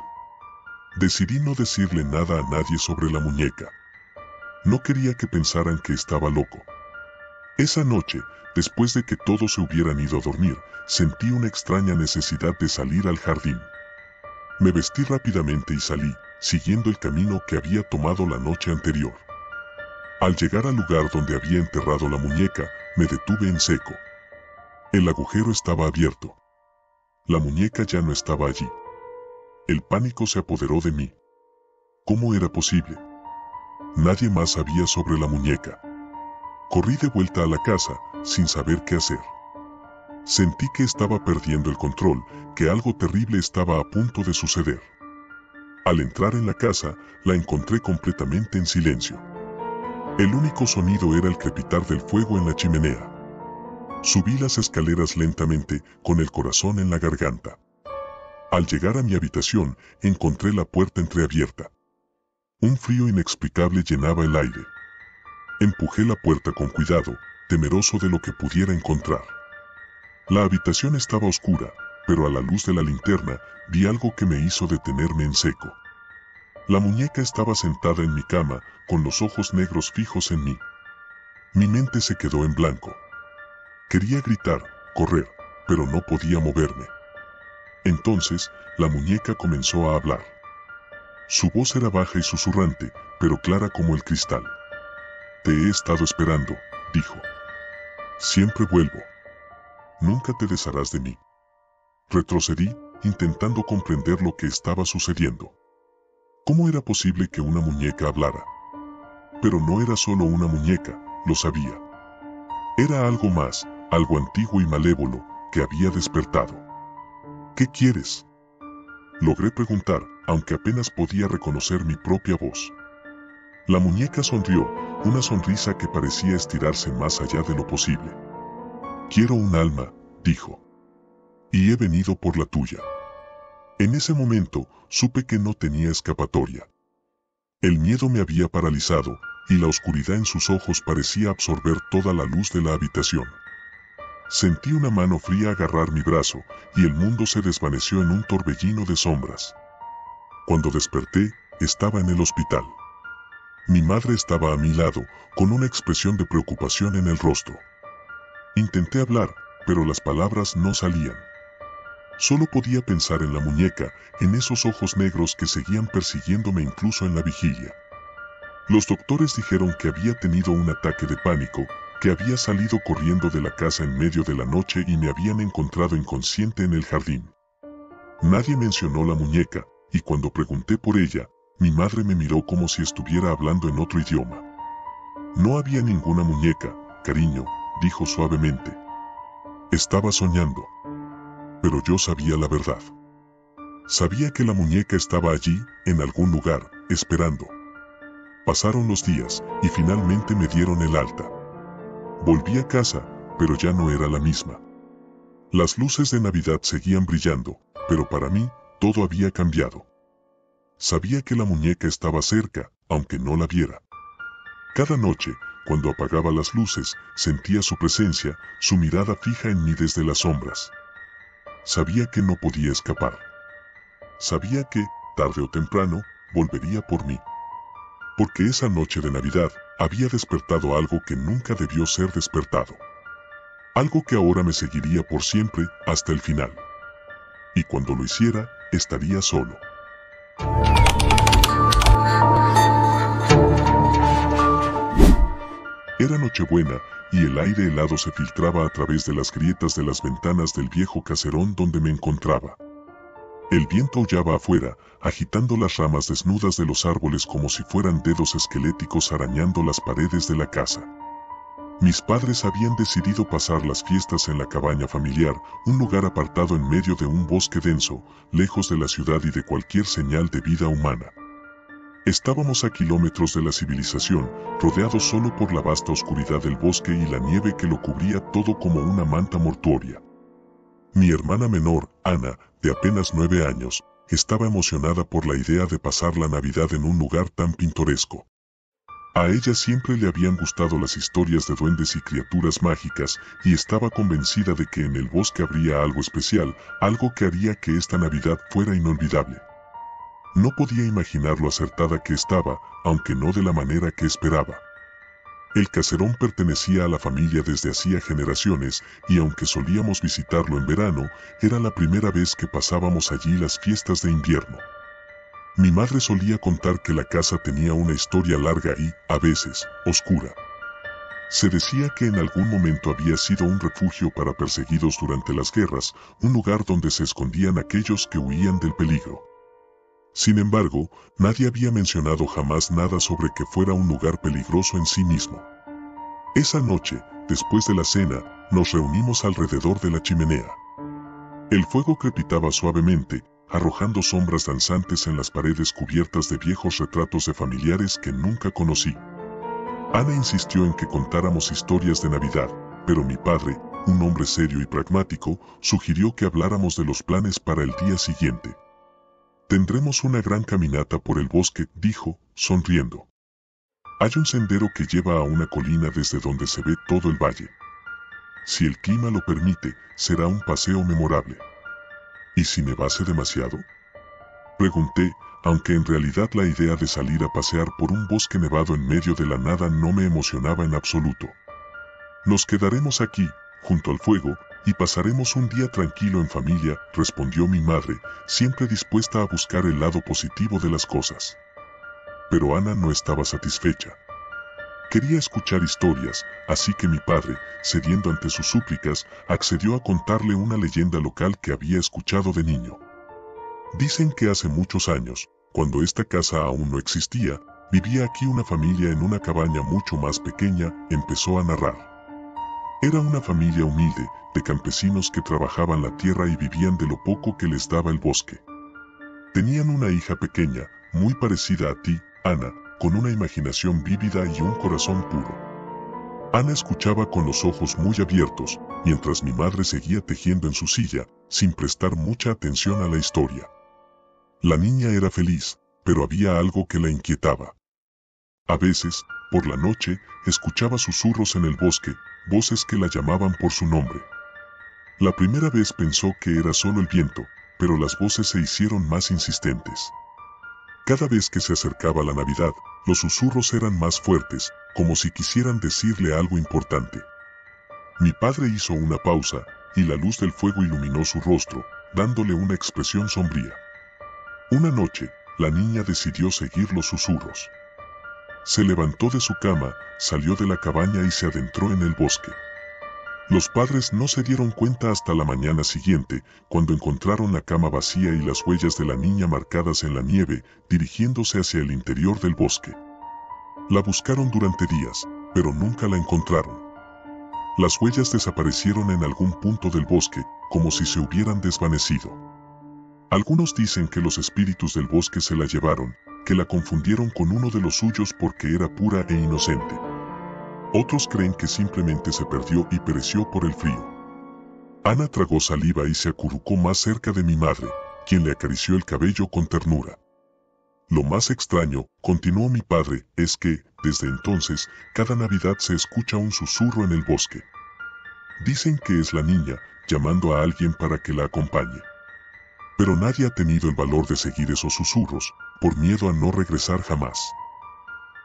Decidí no decirle nada a nadie sobre la muñeca. No quería que pensaran que estaba loco. Esa noche, después de que todos se hubieran ido a dormir, sentí una extraña necesidad de salir al jardín. Me vestí rápidamente y salí, siguiendo el camino que había tomado la noche anterior. Al llegar al lugar donde había enterrado la muñeca, me detuve en seco. El agujero estaba abierto. La muñeca ya no estaba allí. El pánico se apoderó de mí. ¿Cómo era posible? Nadie más sabía sobre la muñeca. Corrí de vuelta a la casa, sin saber qué hacer. Sentí que estaba perdiendo el control, que algo terrible estaba a punto de suceder. Al entrar en la casa, la encontré completamente en silencio. El único sonido era el crepitar del fuego en la chimenea. Subí las escaleras lentamente, con el corazón en la garganta. Al llegar a mi habitación, encontré la puerta entreabierta. Un frío inexplicable llenaba el aire. Empujé la puerta con cuidado, temeroso de lo que pudiera encontrar. La habitación estaba oscura, pero a la luz de la linterna, vi algo que me hizo detenerme en seco. La muñeca estaba sentada en mi cama, con los ojos negros fijos en mí. Mi mente se quedó en blanco. Quería gritar, correr, pero no podía moverme. Entonces, la muñeca comenzó a hablar. Su voz era baja y susurrante, pero clara como el cristal. Te he estado esperando, dijo. Siempre vuelvo. Nunca te desharás de mí. Retrocedí, intentando comprender lo que estaba sucediendo. ¿Cómo era posible que una muñeca hablara? Pero no era solo una muñeca, lo sabía. Era algo más, algo antiguo y malévolo, que había despertado. ¿Qué quieres?, logré preguntar, aunque apenas podía reconocer mi propia voz. La muñeca sonrió, una sonrisa que parecía estirarse más allá de lo posible. Quiero un alma, dijo. Y he venido por la tuya. En ese momento, supe que no tenía escapatoria. El miedo me había paralizado, y la oscuridad en sus ojos parecía absorber toda la luz de la habitación. Sentí una mano fría agarrar mi brazo, y el mundo se desvaneció en un torbellino de sombras. Cuando desperté, estaba en el hospital. Mi madre estaba a mi lado, con una expresión de preocupación en el rostro. Intenté hablar, pero las palabras no salían. Solo podía pensar en la muñeca, en esos ojos negros que seguían persiguiéndome incluso en la vigilia. Los doctores dijeron que había tenido un ataque de pánico, que había salido corriendo de la casa en medio de la noche y me habían encontrado inconsciente en el jardín. Nadie mencionó la muñeca, y cuando pregunté por ella, mi madre me miró como si estuviera hablando en otro idioma. No había ninguna muñeca, cariño, dijo suavemente. Estaba soñando. Pero yo sabía la verdad. Sabía que la muñeca estaba allí, en algún lugar, esperando. Pasaron los días, y finalmente me dieron el alta. Volví a casa, pero ya no era la misma. Las luces de Navidad seguían brillando, pero para mí, todo había cambiado. Sabía que la muñeca estaba cerca, aunque no la viera. Cada noche, cuando apagaba las luces, sentía su presencia, su mirada fija en mí desde las sombras. Sabía que no podía escapar. Sabía que, tarde o temprano, volvería por mí. Porque esa noche de Navidad, había despertado algo que nunca debió ser despertado. Algo que ahora me seguiría por siempre, hasta el final. Y cuando lo hiciera, estaría solo. Era Nochebuena, y el aire helado se filtraba a través de las grietas de las ventanas del viejo caserón donde me encontraba. El viento aullaba afuera, agitando las ramas desnudas de los árboles como si fueran dedos esqueléticos arañando las paredes de la casa. Mis padres habían decidido pasar las fiestas en la cabaña familiar, un lugar apartado en medio de un bosque denso, lejos de la ciudad y de cualquier señal de vida humana. Estábamos a kilómetros de la civilización, rodeados solo por la vasta oscuridad del bosque y la nieve que lo cubría todo como una manta mortuoria. Mi hermana menor, Ana, de apenas 9 años, estaba emocionada por la idea de pasar la Navidad en un lugar tan pintoresco. A ella siempre le habían gustado las historias de duendes y criaturas mágicas, y estaba convencida de que en el bosque habría algo especial, algo que haría que esta Navidad fuera inolvidable. No podía imaginar lo acertada que estaba, aunque no de la manera que esperaba. El caserón pertenecía a la familia desde hacía generaciones, y aunque solíamos visitarlo en verano, era la primera vez que pasábamos allí las fiestas de invierno. Mi madre solía contar que la casa tenía una historia larga y, a veces, oscura. Se decía que en algún momento había sido un refugio para perseguidos durante las guerras, un lugar donde se escondían aquellos que huían del peligro. Sin embargo, nadie había mencionado jamás nada sobre que fuera un lugar peligroso en sí mismo. Esa noche, después de la cena, nos reunimos alrededor de la chimenea. El fuego crepitaba suavemente, arrojando sombras danzantes en las paredes cubiertas de viejos retratos de familiares que nunca conocí. Ana insistió en que contáramos historias de Navidad, pero mi padre, un hombre serio y pragmático, sugirió que habláramos de los planes para el día siguiente. Tendremos una gran caminata por el bosque, dijo, sonriendo. Hay un sendero que lleva a una colina desde donde se ve todo el valle. Si el clima lo permite, será un paseo memorable. ¿Y si nevase demasiado? Pregunté, aunque en realidad la idea de salir a pasear por un bosque nevado en medio de la nada no me emocionaba en absoluto. Nos quedaremos aquí, junto al fuego, y pasaremos un día tranquilo en familia, respondió mi madre, siempre dispuesta a buscar el lado positivo de las cosas. Pero Ana no estaba satisfecha. Quería escuchar historias, así que mi padre, cediendo ante sus súplicas, accedió a contarle una leyenda local que había escuchado de niño. Dicen que hace muchos años, cuando esta casa aún no existía, vivía aquí una familia en una cabaña mucho más pequeña, empezó a narrar. Era una familia humilde, de campesinos que trabajaban la tierra y vivían de lo poco que les daba el bosque. Tenían una hija pequeña, muy parecida a ti, Ana, con una imaginación vívida y un corazón puro. Ana escuchaba con los ojos muy abiertos, mientras mi madre seguía tejiendo en su silla, sin prestar mucha atención a la historia. La niña era feliz, pero había algo que la inquietaba. A veces, por la noche, escuchaba susurros en el bosque, voces que la llamaban por su nombre. La primera vez pensó que era solo el viento, pero las voces se hicieron más insistentes. Cada vez que se acercaba la Navidad, los susurros eran más fuertes, como si quisieran decirle algo importante. Mi padre hizo una pausa, y la luz del fuego iluminó su rostro, dándole una expresión sombría. Una noche, la niña decidió seguir los susurros. Se levantó de su cama, salió de la cabaña y se adentró en el bosque. Los padres no se dieron cuenta hasta la mañana siguiente, cuando encontraron la cama vacía y las huellas de la niña marcadas en la nieve, dirigiéndose hacia el interior del bosque. La buscaron durante días, pero nunca la encontraron. Las huellas desaparecieron en algún punto del bosque, como si se hubieran desvanecido. Algunos dicen que los espíritus del bosque se la llevaron, que la confundieron con uno de los suyos porque era pura e inocente. Otros creen que simplemente se perdió y pereció por el frío. Ana tragó saliva y se acurrucó más cerca de mi madre, quien le acarició el cabello con ternura. Lo más extraño, continuó mi padre, es que, desde entonces, cada Navidad se escucha un susurro en el bosque. Dicen que es la niña, llamando a alguien para que la acompañe. Pero nadie ha tenido el valor de seguir esos susurros, por miedo a no regresar jamás.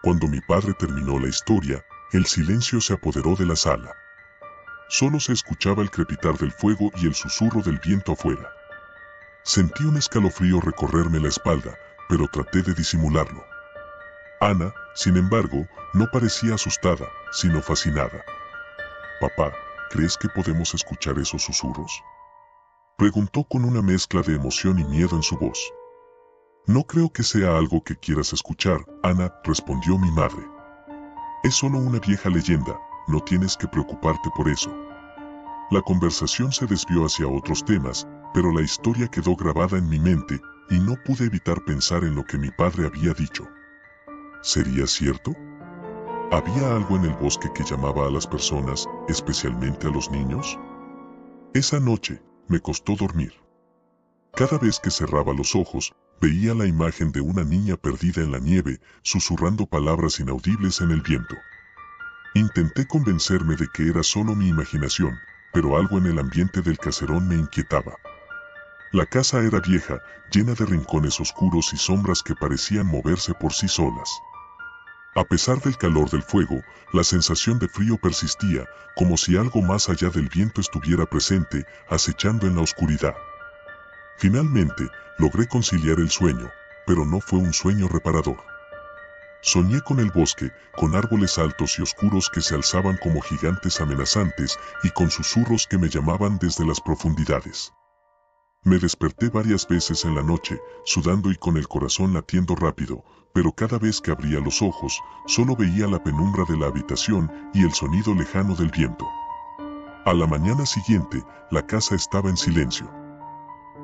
Cuando mi padre terminó la historia, el silencio se apoderó de la sala. Solo se escuchaba el crepitar del fuego y el susurro del viento afuera. Sentí un escalofrío recorrerme la espalda, pero traté de disimularlo. Ana, sin embargo, no parecía asustada, sino fascinada. «Papá, ¿crees que podemos escuchar esos susurros?», preguntó con una mezcla de emoción y miedo en su voz. «No creo que sea algo que quieras escuchar, Ana», respondió mi madre. «Es solo una vieja leyenda, no tienes que preocuparte por eso». La conversación se desvió hacia otros temas, pero la historia quedó grabada en mi mente, y no pude evitar pensar en lo que mi padre había dicho. ¿Sería cierto? ¿Había algo en el bosque que llamaba a las personas, especialmente a los niños? Esa noche, me costó dormir. Cada vez que cerraba los ojos, veía la imagen de una niña perdida en la nieve, susurrando palabras inaudibles en el viento. Intenté convencerme de que era solo mi imaginación, pero algo en el ambiente del caserón me inquietaba. La casa era vieja, llena de rincones oscuros y sombras que parecían moverse por sí solas. A pesar del calor del fuego, la sensación de frío persistía, como si algo más allá del viento estuviera presente, acechando en la oscuridad. Finalmente, logré conciliar el sueño, pero no fue un sueño reparador. Soñé con el bosque, con árboles altos y oscuros que se alzaban como gigantes amenazantes y con susurros que me llamaban desde las profundidades. Me desperté varias veces en la noche, sudando y con el corazón latiendo rápido, pero cada vez que abría los ojos, solo veía la penumbra de la habitación y el sonido lejano del viento. A la mañana siguiente, la casa estaba en silencio.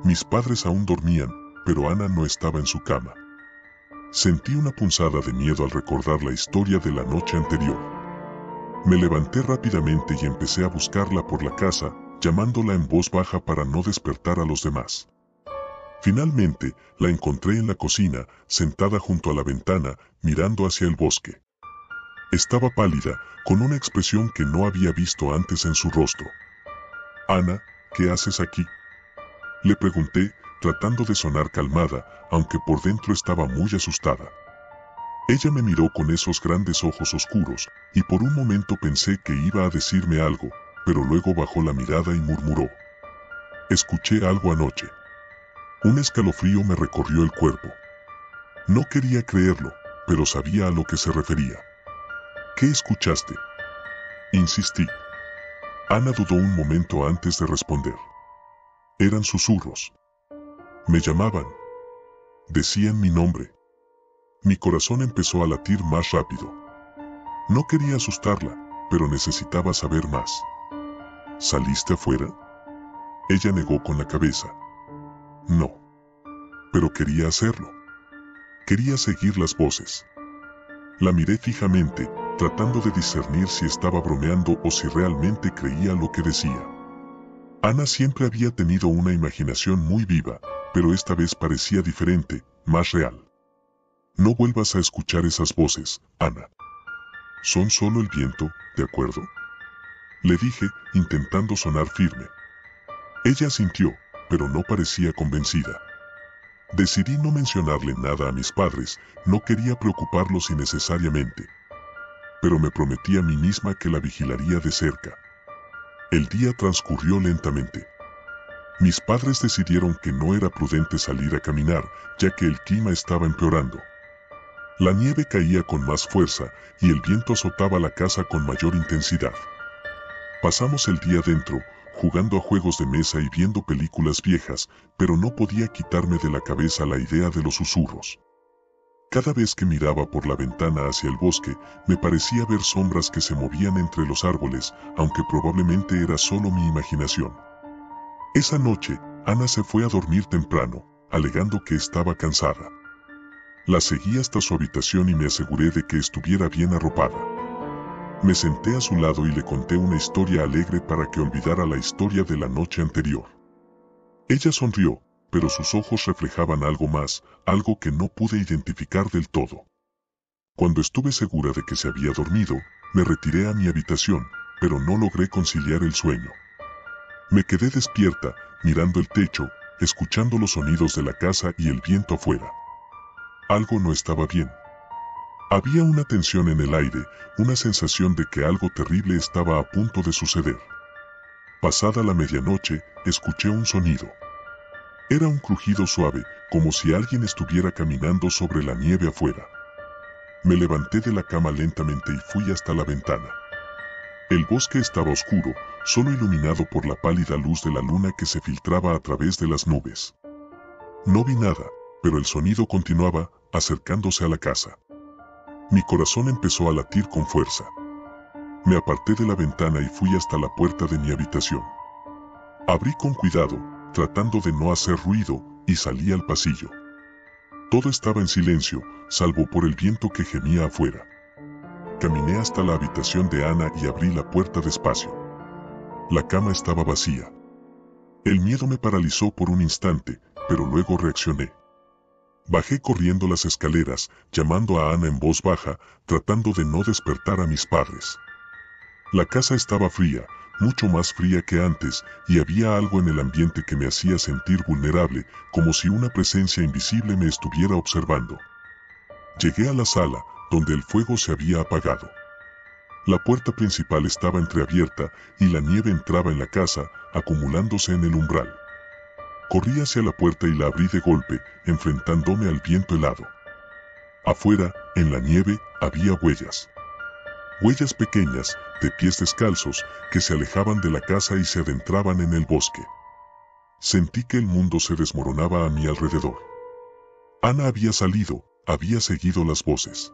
Mis padres aún dormían, pero Ana no estaba en su cama. Sentí una punzada de miedo al recordar la historia de la noche anterior. Me levanté rápidamente y empecé a buscarla por la casa, llamándola en voz baja para no despertar a los demás. Finalmente, la encontré en la cocina, sentada junto a la ventana, mirando hacia el bosque. Estaba pálida, con una expresión que no había visto antes en su rostro. «Ana, ¿qué haces aquí?», le pregunté, tratando de sonar calmada, aunque por dentro estaba muy asustada. Ella me miró con esos grandes ojos oscuros, y por un momento pensé que iba a decirme algo, pero luego bajó la mirada y murmuró: «Escuché algo anoche». Un escalofrío me recorrió el cuerpo. No quería creerlo, pero sabía a lo que se refería. «¿Qué escuchaste?», insistí. Ana dudó un momento antes de responder. Eran susurros. Me llamaban. Decían mi nombre. Mi corazón empezó a latir más rápido. No quería asustarla, pero necesitaba saber más. ¿Saliste afuera?, ella negó con la cabeza. No. Pero quería hacerlo. Quería seguir las voces. La miré fijamente, tratando de discernir si estaba bromeando o si realmente creía lo que decía. Ana siempre había tenido una imaginación muy viva, pero esta vez parecía diferente, más real. No vuelvas a escuchar esas voces, Ana. Son solo el viento, ¿de acuerdo?, le dije, intentando sonar firme. Ella asintió, pero no parecía convencida. Decidí no mencionarle nada a mis padres, no quería preocuparlos innecesariamente. Pero me prometí a mí misma que la vigilaría de cerca. El día transcurrió lentamente. Mis padres decidieron que no era prudente salir a caminar, ya que el clima estaba empeorando. La nieve caía con más fuerza, y el viento azotaba la casa con mayor intensidad. Pasamos el día dentro, jugando a juegos de mesa y viendo películas viejas, pero no podía quitarme de la cabeza la idea de los susurros. Cada vez que miraba por la ventana hacia el bosque, me parecía ver sombras que se movían entre los árboles, aunque probablemente era solo mi imaginación. Esa noche, Ana se fue a dormir temprano, alegando que estaba cansada. La seguí hasta su habitación y me aseguré de que estuviera bien arropada. Me senté a su lado y le conté una historia alegre para que olvidara la historia de la noche anterior. Ella sonrió, pero sus ojos reflejaban algo más, algo que no pude identificar del todo. Cuando estuve segura de que se había dormido, me retiré a mi habitación, pero no logré conciliar el sueño. Me quedé despierta, mirando el techo, escuchando los sonidos de la casa y el viento afuera. Algo no estaba bien. Había una tensión en el aire, una sensación de que algo terrible estaba a punto de suceder. Pasada la medianoche, escuché un sonido. Era un crujido suave, como si alguien estuviera caminando sobre la nieve afuera. Me levanté de la cama lentamente y fui hasta la ventana. El bosque estaba oscuro, solo iluminado por la pálida luz de la luna que se filtraba a través de las nubes. No vi nada, pero el sonido continuaba, acercándose a la casa. Mi corazón empezó a latir con fuerza. Me aparté de la ventana y fui hasta la puerta de mi habitación. Abrí con cuidado, tratando de no hacer ruido, y salí al pasillo. Todo estaba en silencio, salvo por el viento que gemía afuera. Caminé hasta la habitación de Ana y abrí la puerta despacio. La cama estaba vacía. El miedo me paralizó por un instante, pero luego reaccioné. Bajé corriendo las escaleras, llamando a Ana en voz baja, tratando de no despertar a mis padres. La casa estaba fría, mucho más fría que antes, y había algo en el ambiente que me hacía sentir vulnerable, como si una presencia invisible me estuviera observando. Llegué a la sala, donde el fuego se había apagado. La puerta principal estaba entreabierta, y la nieve entraba en la casa, acumulándose en el umbral. Corrí hacia la puerta y la abrí de golpe, enfrentándome al viento helado. Afuera, en la nieve, había huellas. Huellas pequeñas, de pies descalzos, que se alejaban de la casa y se adentraban en el bosque. Sentí que el mundo se desmoronaba a mi alrededor. Ana había salido, había seguido las voces.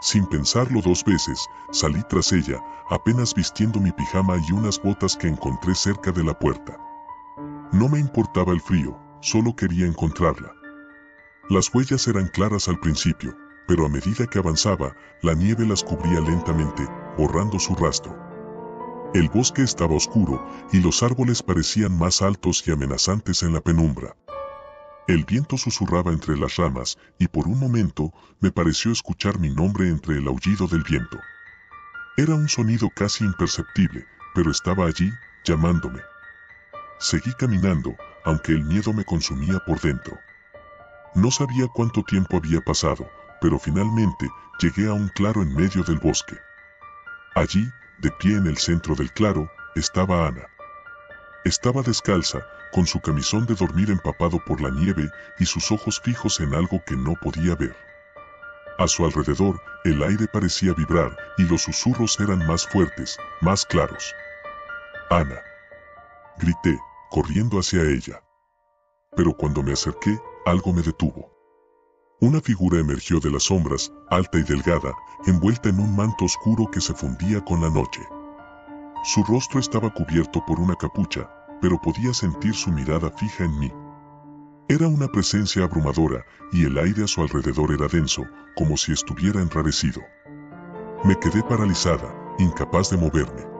Sin pensarlo dos veces, salí tras ella, apenas vistiendo mi pijama y unas botas que encontré cerca de la puerta. No me importaba el frío, solo quería encontrarla. Las huellas eran claras al principio, pero a medida que avanzaba, la nieve las cubría lentamente, borrando su rastro. El bosque estaba oscuro, y los árboles parecían más altos y amenazantes en la penumbra. El viento susurraba entre las ramas, y por un momento, me pareció escuchar mi nombre entre el aullido del viento. Era un sonido casi imperceptible, pero estaba allí, llamándome. Seguí caminando, aunque el miedo me consumía por dentro. No sabía cuánto tiempo había pasado, pero finalmente llegué a un claro en medio del bosque. Allí, de pie en el centro del claro, estaba Ana. Estaba descalza, con su camisón de dormir empapado por la nieve y sus ojos fijos en algo que no podía ver. A su alrededor, el aire parecía vibrar y los susurros eran más fuertes, más claros. «Ana», grité, corriendo hacia ella. Pero cuando me acerqué, algo me detuvo. Una figura emergió de las sombras, alta y delgada, envuelta en un manto oscuro que se fundía con la noche. Su rostro estaba cubierto por una capucha, pero podía sentir su mirada fija en mí. Era una presencia abrumadora, y el aire a su alrededor era denso, como si estuviera enrarecido. Me quedé paralizada, incapaz de moverme.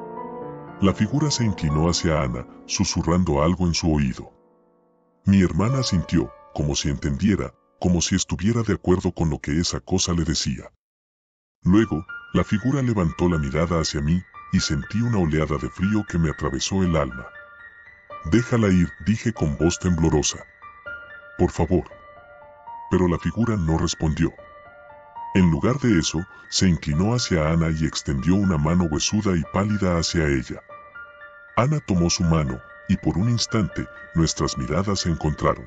La figura se inclinó hacia Ana, susurrando algo en su oído. Mi hermana asintió, como si entendiera, como si estuviera de acuerdo con lo que esa cosa le decía. Luego, la figura levantó la mirada hacia mí, y sentí una oleada de frío que me atravesó el alma. «Déjala ir», dije con voz temblorosa. «Por favor». Pero la figura no respondió. En lugar de eso, se inclinó hacia Ana y extendió una mano huesuda y pálida hacia ella. Ana tomó su mano, y por un instante, nuestras miradas se encontraron.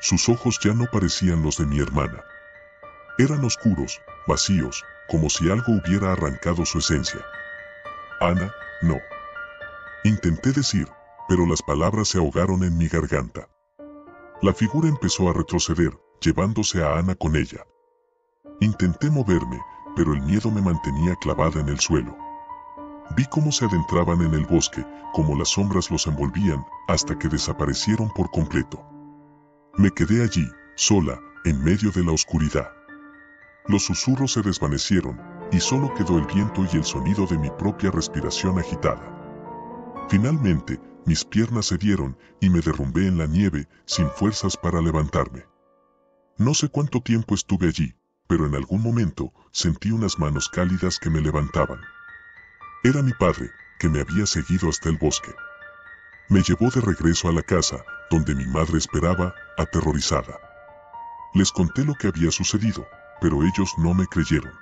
Sus ojos ya no parecían los de mi hermana. Eran oscuros, vacíos, como si algo hubiera arrancado su esencia. «Ana, no». Intenté decir, pero las palabras se ahogaron en mi garganta. La figura empezó a retroceder, llevándose a Ana con ella. Intenté moverme, pero el miedo me mantenía clavada en el suelo. Vi cómo se adentraban en el bosque, cómo las sombras los envolvían, hasta que desaparecieron por completo. Me quedé allí, sola, en medio de la oscuridad. Los susurros se desvanecieron, y solo quedó el viento y el sonido de mi propia respiración agitada. Finalmente, mis piernas cedieron y me derrumbé en la nieve, sin fuerzas para levantarme. No sé cuánto tiempo estuve allí, pero en algún momento sentí unas manos cálidas que me levantaban. Era mi padre, que me había seguido hasta el bosque. Me llevó de regreso a la casa, donde mi madre esperaba, aterrorizada. Les conté lo que había sucedido, pero ellos no me creyeron.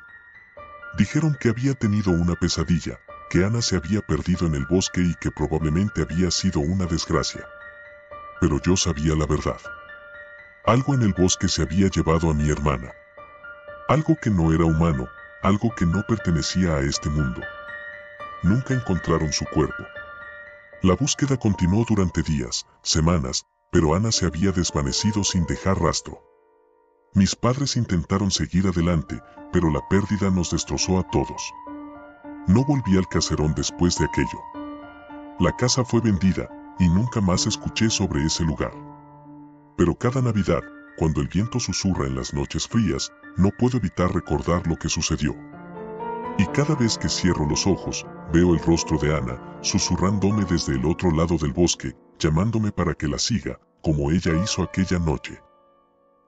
Dijeron que había tenido una pesadilla, que Ana se había perdido en el bosque y que probablemente había sido una desgracia. Pero yo sabía la verdad. Algo en el bosque se había llevado a mi hermana. Algo que no era humano, algo que no pertenecía a este mundo. Nunca encontraron su cuerpo. La búsqueda continuó durante días, semanas, pero Ana se había desvanecido sin dejar rastro. Mis padres intentaron seguir adelante, pero la pérdida nos destrozó a todos. No volví al caserón después de aquello. La casa fue vendida, y nunca más escuché sobre ese lugar. Pero cada Navidad, cuando el viento susurra en las noches frías, no puedo evitar recordar lo que sucedió. Y cada vez que cierro los ojos, veo el rostro de Ana, susurrándome desde el otro lado del bosque, llamándome para que la siga, como ella hizo aquella noche.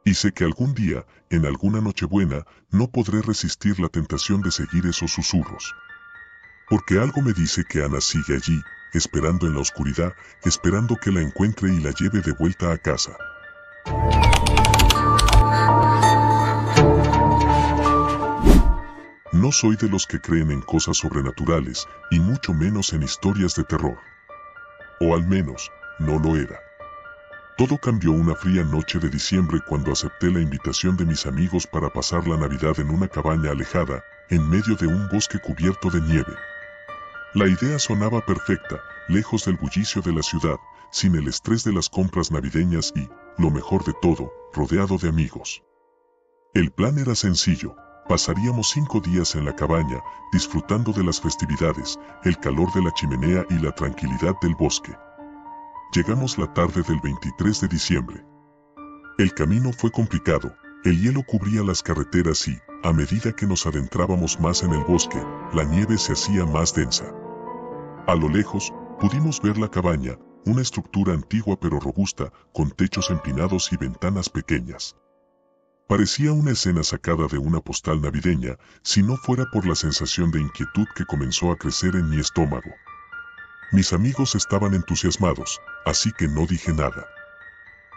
Y sé que algún día, en alguna Nochebuena, no podré resistir la tentación de seguir esos susurros. Porque algo me dice que Ana sigue allí, esperando en la oscuridad, esperando que la encuentre y la lleve de vuelta a casa. No soy de los que creen en cosas sobrenaturales, y mucho menos en historias de terror. O al menos, no lo era. Todo cambió una fría noche de diciembre cuando acepté la invitación de mis amigos para pasar la Navidad en una cabaña alejada, en medio de un bosque cubierto de nieve. La idea sonaba perfecta, lejos del bullicio de la ciudad, sin el estrés de las compras navideñas y, lo mejor de todo, rodeado de amigos. El plan era sencillo. Pasaríamos 5 días en la cabaña, disfrutando de las festividades, el calor de la chimenea y la tranquilidad del bosque. Llegamos la tarde del 23 de diciembre. El camino fue complicado, el hielo cubría las carreteras y, a medida que nos adentrábamos más en el bosque, la nieve se hacía más densa. A lo lejos, pudimos ver la cabaña, una estructura antigua pero robusta, con techos empinados y ventanas pequeñas. Parecía una escena sacada de una postal navideña, si no fuera por la sensación de inquietud que comenzó a crecer en mi estómago. Mis amigos estaban entusiasmados, así que no dije nada.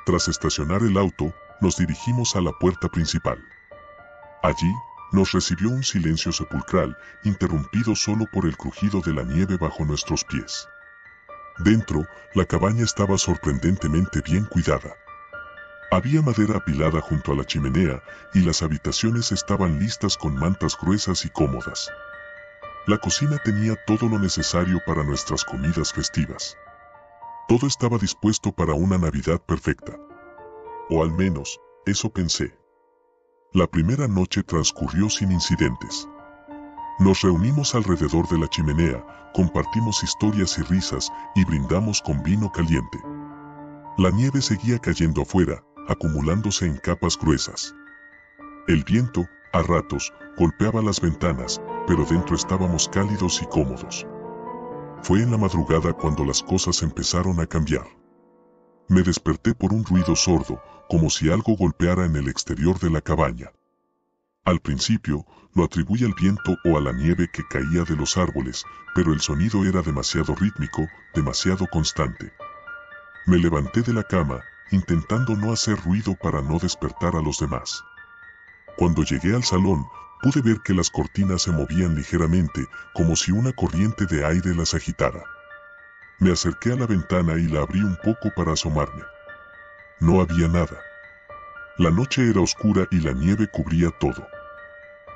Tras estacionar el auto, nos dirigimos a la puerta principal. Allí, nos recibió un silencio sepulcral, interrumpido solo por el crujido de la nieve bajo nuestros pies. Dentro, la cabaña estaba sorprendentemente bien cuidada. Había madera apilada junto a la chimenea, y las habitaciones estaban listas con mantas gruesas y cómodas. La cocina tenía todo lo necesario para nuestras comidas festivas. Todo estaba dispuesto para una Navidad perfecta. O al menos, eso pensé. La primera noche transcurrió sin incidentes. Nos reunimos alrededor de la chimenea, compartimos historias y risas, y brindamos con vino caliente. La nieve seguía cayendo afuera, acumulándose en capas gruesas. El viento, a ratos, golpeaba las ventanas, pero dentro estábamos cálidos y cómodos. Fue en la madrugada cuando las cosas empezaron a cambiar. Me desperté por un ruido sordo, como si algo golpeara en el exterior de la cabaña. Al principio, lo atribuí al viento o a la nieve que caía de los árboles, pero el sonido era demasiado rítmico, demasiado constante. Me levanté de la cama, intentando no hacer ruido para no despertar a los demás. Cuando llegué al salón, pude ver que las cortinas se movían ligeramente, como si una corriente de aire las agitara. Me acerqué a la ventana y la abrí un poco para asomarme. No había nada. La noche era oscura y la nieve cubría todo.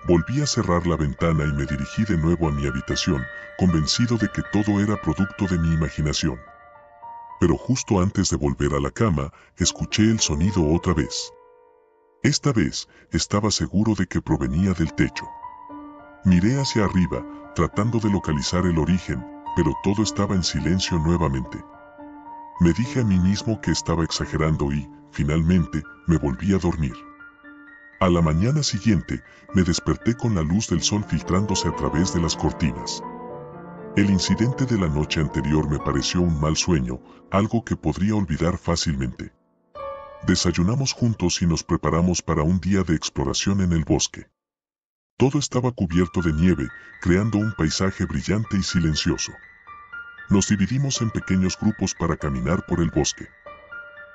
Volví a cerrar la ventana y me dirigí de nuevo a mi habitación, convencido de que todo era producto de mi imaginación. Pero justo antes de volver a la cama, escuché el sonido otra vez. Esta vez, estaba seguro de que provenía del techo. Miré hacia arriba, tratando de localizar el origen, pero todo estaba en silencio nuevamente. Me dije a mí mismo que estaba exagerando y, finalmente, me volví a dormir. A la mañana siguiente, me desperté con la luz del sol filtrándose a través de las cortinas. El incidente de la noche anterior me pareció un mal sueño, algo que podría olvidar fácilmente. Desayunamos juntos y nos preparamos para un día de exploración en el bosque. Todo estaba cubierto de nieve, creando un paisaje brillante y silencioso. Nos dividimos en pequeños grupos para caminar por el bosque.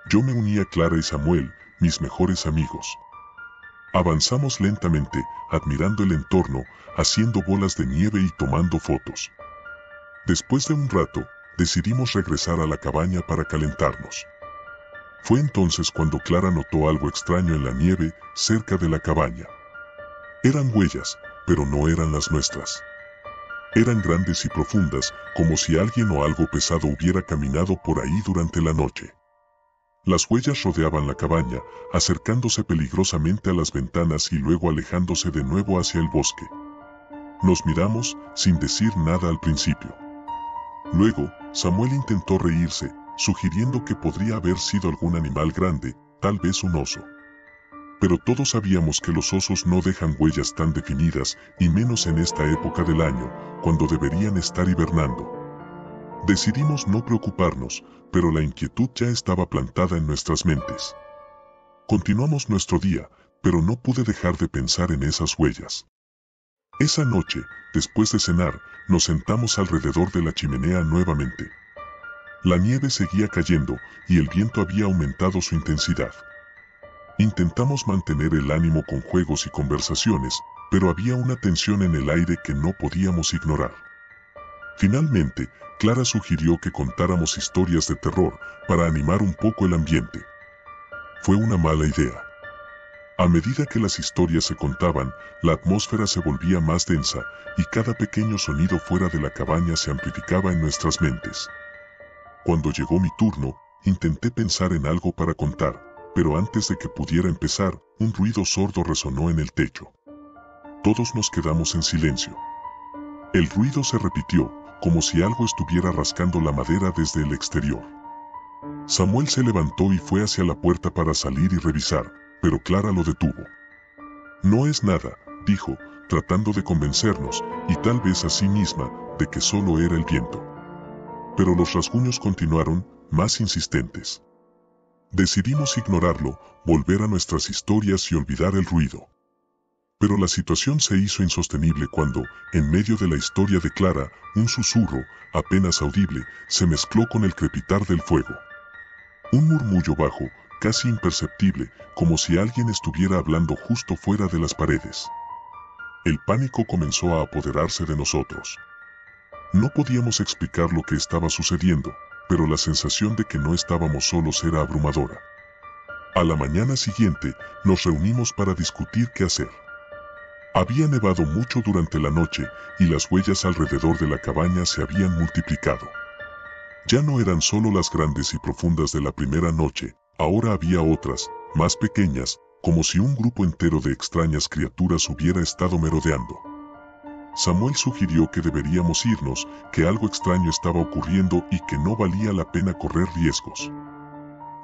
Yo me uní a Clara y Samuel, mis mejores amigos. Avanzamos lentamente, admirando el entorno, haciendo bolas de nieve y tomando fotos. Después de un rato, decidimos regresar a la cabaña para calentarnos. Fue entonces cuando Clara notó algo extraño en la nieve, cerca de la cabaña. Eran huellas, pero no eran las nuestras. Eran grandes y profundas, como si alguien o algo pesado hubiera caminado por ahí durante la noche. Las huellas rodeaban la cabaña, acercándose peligrosamente a las ventanas y luego alejándose de nuevo hacia el bosque. Nos miramos, sin decir nada al principio. Luego, Samuel intentó reírse, sugiriendo que podría haber sido algún animal grande, tal vez un oso. Pero todos sabíamos que los osos no dejan huellas tan definidas, y menos en esta época del año, cuando deberían estar hibernando. Decidimos no preocuparnos, pero la inquietud ya estaba plantada en nuestras mentes. Continuamos nuestro día, pero no pude dejar de pensar en esas huellas. Esa noche, después de cenar, nos sentamos alrededor de la chimenea nuevamente. La nieve seguía cayendo, y el viento había aumentado su intensidad. Intentamos mantener el ánimo con juegos y conversaciones, pero había una tensión en el aire que no podíamos ignorar. Finalmente, Clara sugirió que contáramos historias de terror para animar un poco el ambiente. Fue una mala idea. A medida que las historias se contaban, la atmósfera se volvía más densa y cada pequeño sonido fuera de la cabaña se amplificaba en nuestras mentes. Cuando llegó mi turno, intenté pensar en algo para contar, pero antes de que pudiera empezar, un ruido sordo resonó en el techo. Todos nos quedamos en silencio. El ruido se repitió, como si algo estuviera rascando la madera desde el exterior. Samuel se levantó y fue hacia la puerta para salir y revisar, pero Clara lo detuvo. No es nada, dijo, tratando de convencernos, y tal vez a sí misma, de que solo era el viento. Pero los rasguños continuaron, más insistentes. Decidimos ignorarlo, volver a nuestras historias y olvidar el ruido. Pero la situación se hizo insostenible cuando, en medio de la historia de Clara, un susurro, apenas audible, se mezcló con el crepitar del fuego. Un murmullo bajo, casi imperceptible, como si alguien estuviera hablando justo fuera de las paredes. El pánico comenzó a apoderarse de nosotros. No podíamos explicar lo que estaba sucediendo, pero la sensación de que no estábamos solos era abrumadora. A la mañana siguiente, nos reunimos para discutir qué hacer. Había nevado mucho durante la noche, y las huellas alrededor de la cabaña se habían multiplicado. Ya no eran solo las grandes y profundas de la primera noche, ahora había otras, más pequeñas, como si un grupo entero de extrañas criaturas hubiera estado merodeando. Samuel sugirió que deberíamos irnos, que algo extraño estaba ocurriendo y que no valía la pena correr riesgos.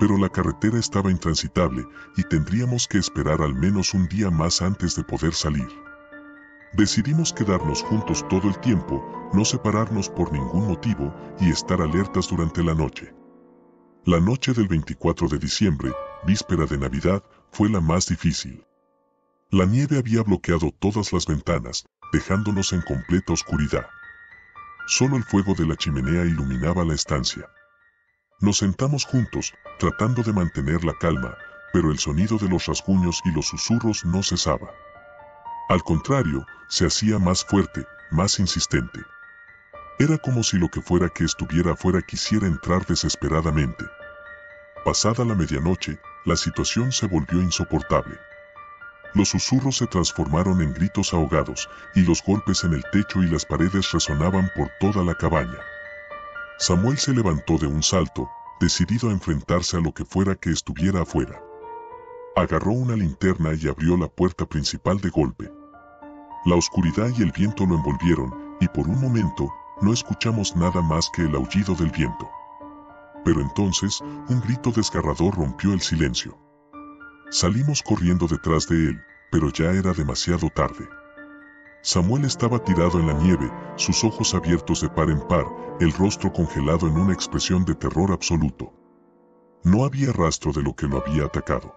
Pero la carretera estaba intransitable y tendríamos que esperar al menos un día más antes de poder salir. Decidimos quedarnos juntos todo el tiempo, no separarnos por ningún motivo y estar alertas durante la noche. La noche del 24 de diciembre, víspera de Navidad, fue la más difícil. La nieve había bloqueado todas las ventanas, dejándonos en completa oscuridad. Solo el fuego de la chimenea iluminaba la estancia. Nos sentamos juntos, tratando de mantener la calma, pero el sonido de los rasguños y los susurros no cesaba. Al contrario, se hacía más fuerte, más insistente. Era como si lo que fuera que estuviera afuera quisiera entrar desesperadamente. Pasada la medianoche, la situación se volvió insoportable. Los susurros se transformaron en gritos ahogados, y los golpes en el techo y las paredes resonaban por toda la cabaña. Samuel se levantó de un salto, decidido a enfrentarse a lo que fuera que estuviera afuera. Agarró una linterna y abrió la puerta principal de golpe. La oscuridad y el viento lo envolvieron, y por un momento, no escuchamos nada más que el aullido del viento. Pero entonces, un grito desgarrador rompió el silencio. Salimos corriendo detrás de él, pero ya era demasiado tarde. Samuel estaba tirado en la nieve, sus ojos abiertos de par en par, el rostro congelado en una expresión de terror absoluto. No había rastro de lo que lo había atacado.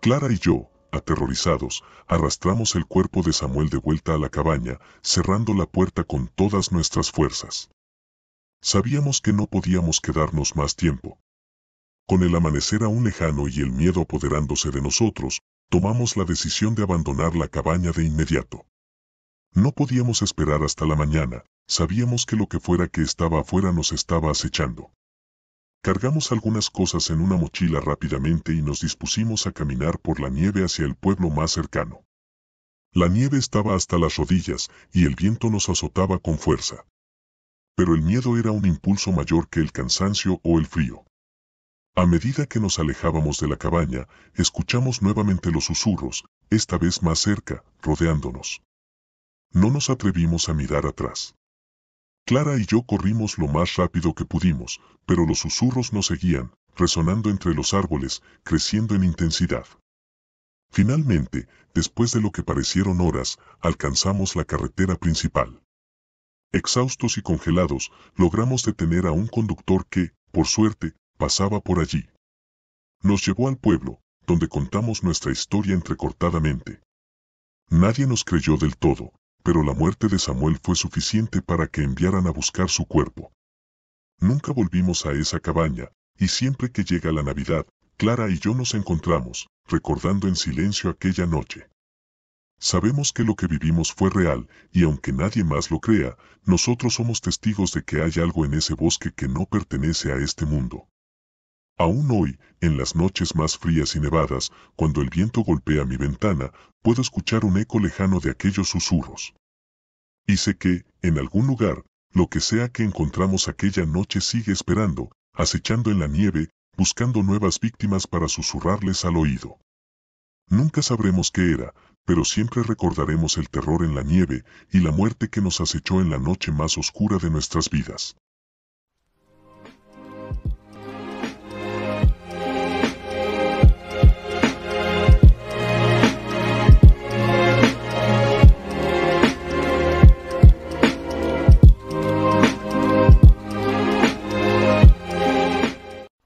Clara y yo, aterrorizados, arrastramos el cuerpo de Samuel de vuelta a la cabaña, cerrando la puerta con todas nuestras fuerzas. Sabíamos que no podíamos quedarnos más tiempo. Con el amanecer aún lejano y el miedo apoderándose de nosotros, tomamos la decisión de abandonar la cabaña de inmediato. No podíamos esperar hasta la mañana, sabíamos que lo que fuera que estaba afuera nos estaba acechando. Cargamos algunas cosas en una mochila rápidamente y nos dispusimos a caminar por la nieve hacia el pueblo más cercano. La nieve estaba hasta las rodillas y el viento nos azotaba con fuerza. Pero el miedo era un impulso mayor que el cansancio o el frío. A medida que nos alejábamos de la cabaña, escuchamos nuevamente los susurros, esta vez más cerca, rodeándonos. No nos atrevimos a mirar atrás. Clara y yo corrimos lo más rápido que pudimos, pero los susurros nos seguían, resonando entre los árboles, creciendo en intensidad. Finalmente, después de lo que parecieron horas, alcanzamos la carretera principal. Exhaustos y congelados, logramos detener a un conductor que, por suerte, pasaba por allí. Nos llevó al pueblo, donde contamos nuestra historia entrecortadamente. Nadie nos creyó del todo, pero la muerte de Samuel fue suficiente para que enviaran a buscar su cuerpo. Nunca volvimos a esa cabaña, y siempre que llega la Navidad, Clara y yo nos encontramos, recordando en silencio aquella noche. Sabemos que lo que vivimos fue real, y aunque nadie más lo crea, nosotros somos testigos de que hay algo en ese bosque que no pertenece a este mundo. Aún hoy, en las noches más frías y nevadas, cuando el viento golpea mi ventana, puedo escuchar un eco lejano de aquellos susurros. Y sé que, en algún lugar, lo que sea que encontramos aquella noche sigue esperando, acechando en la nieve, buscando nuevas víctimas para susurrarles al oído. Nunca sabremos qué era, pero siempre recordaremos el terror en la nieve y la muerte que nos acechó en la noche más oscura de nuestras vidas.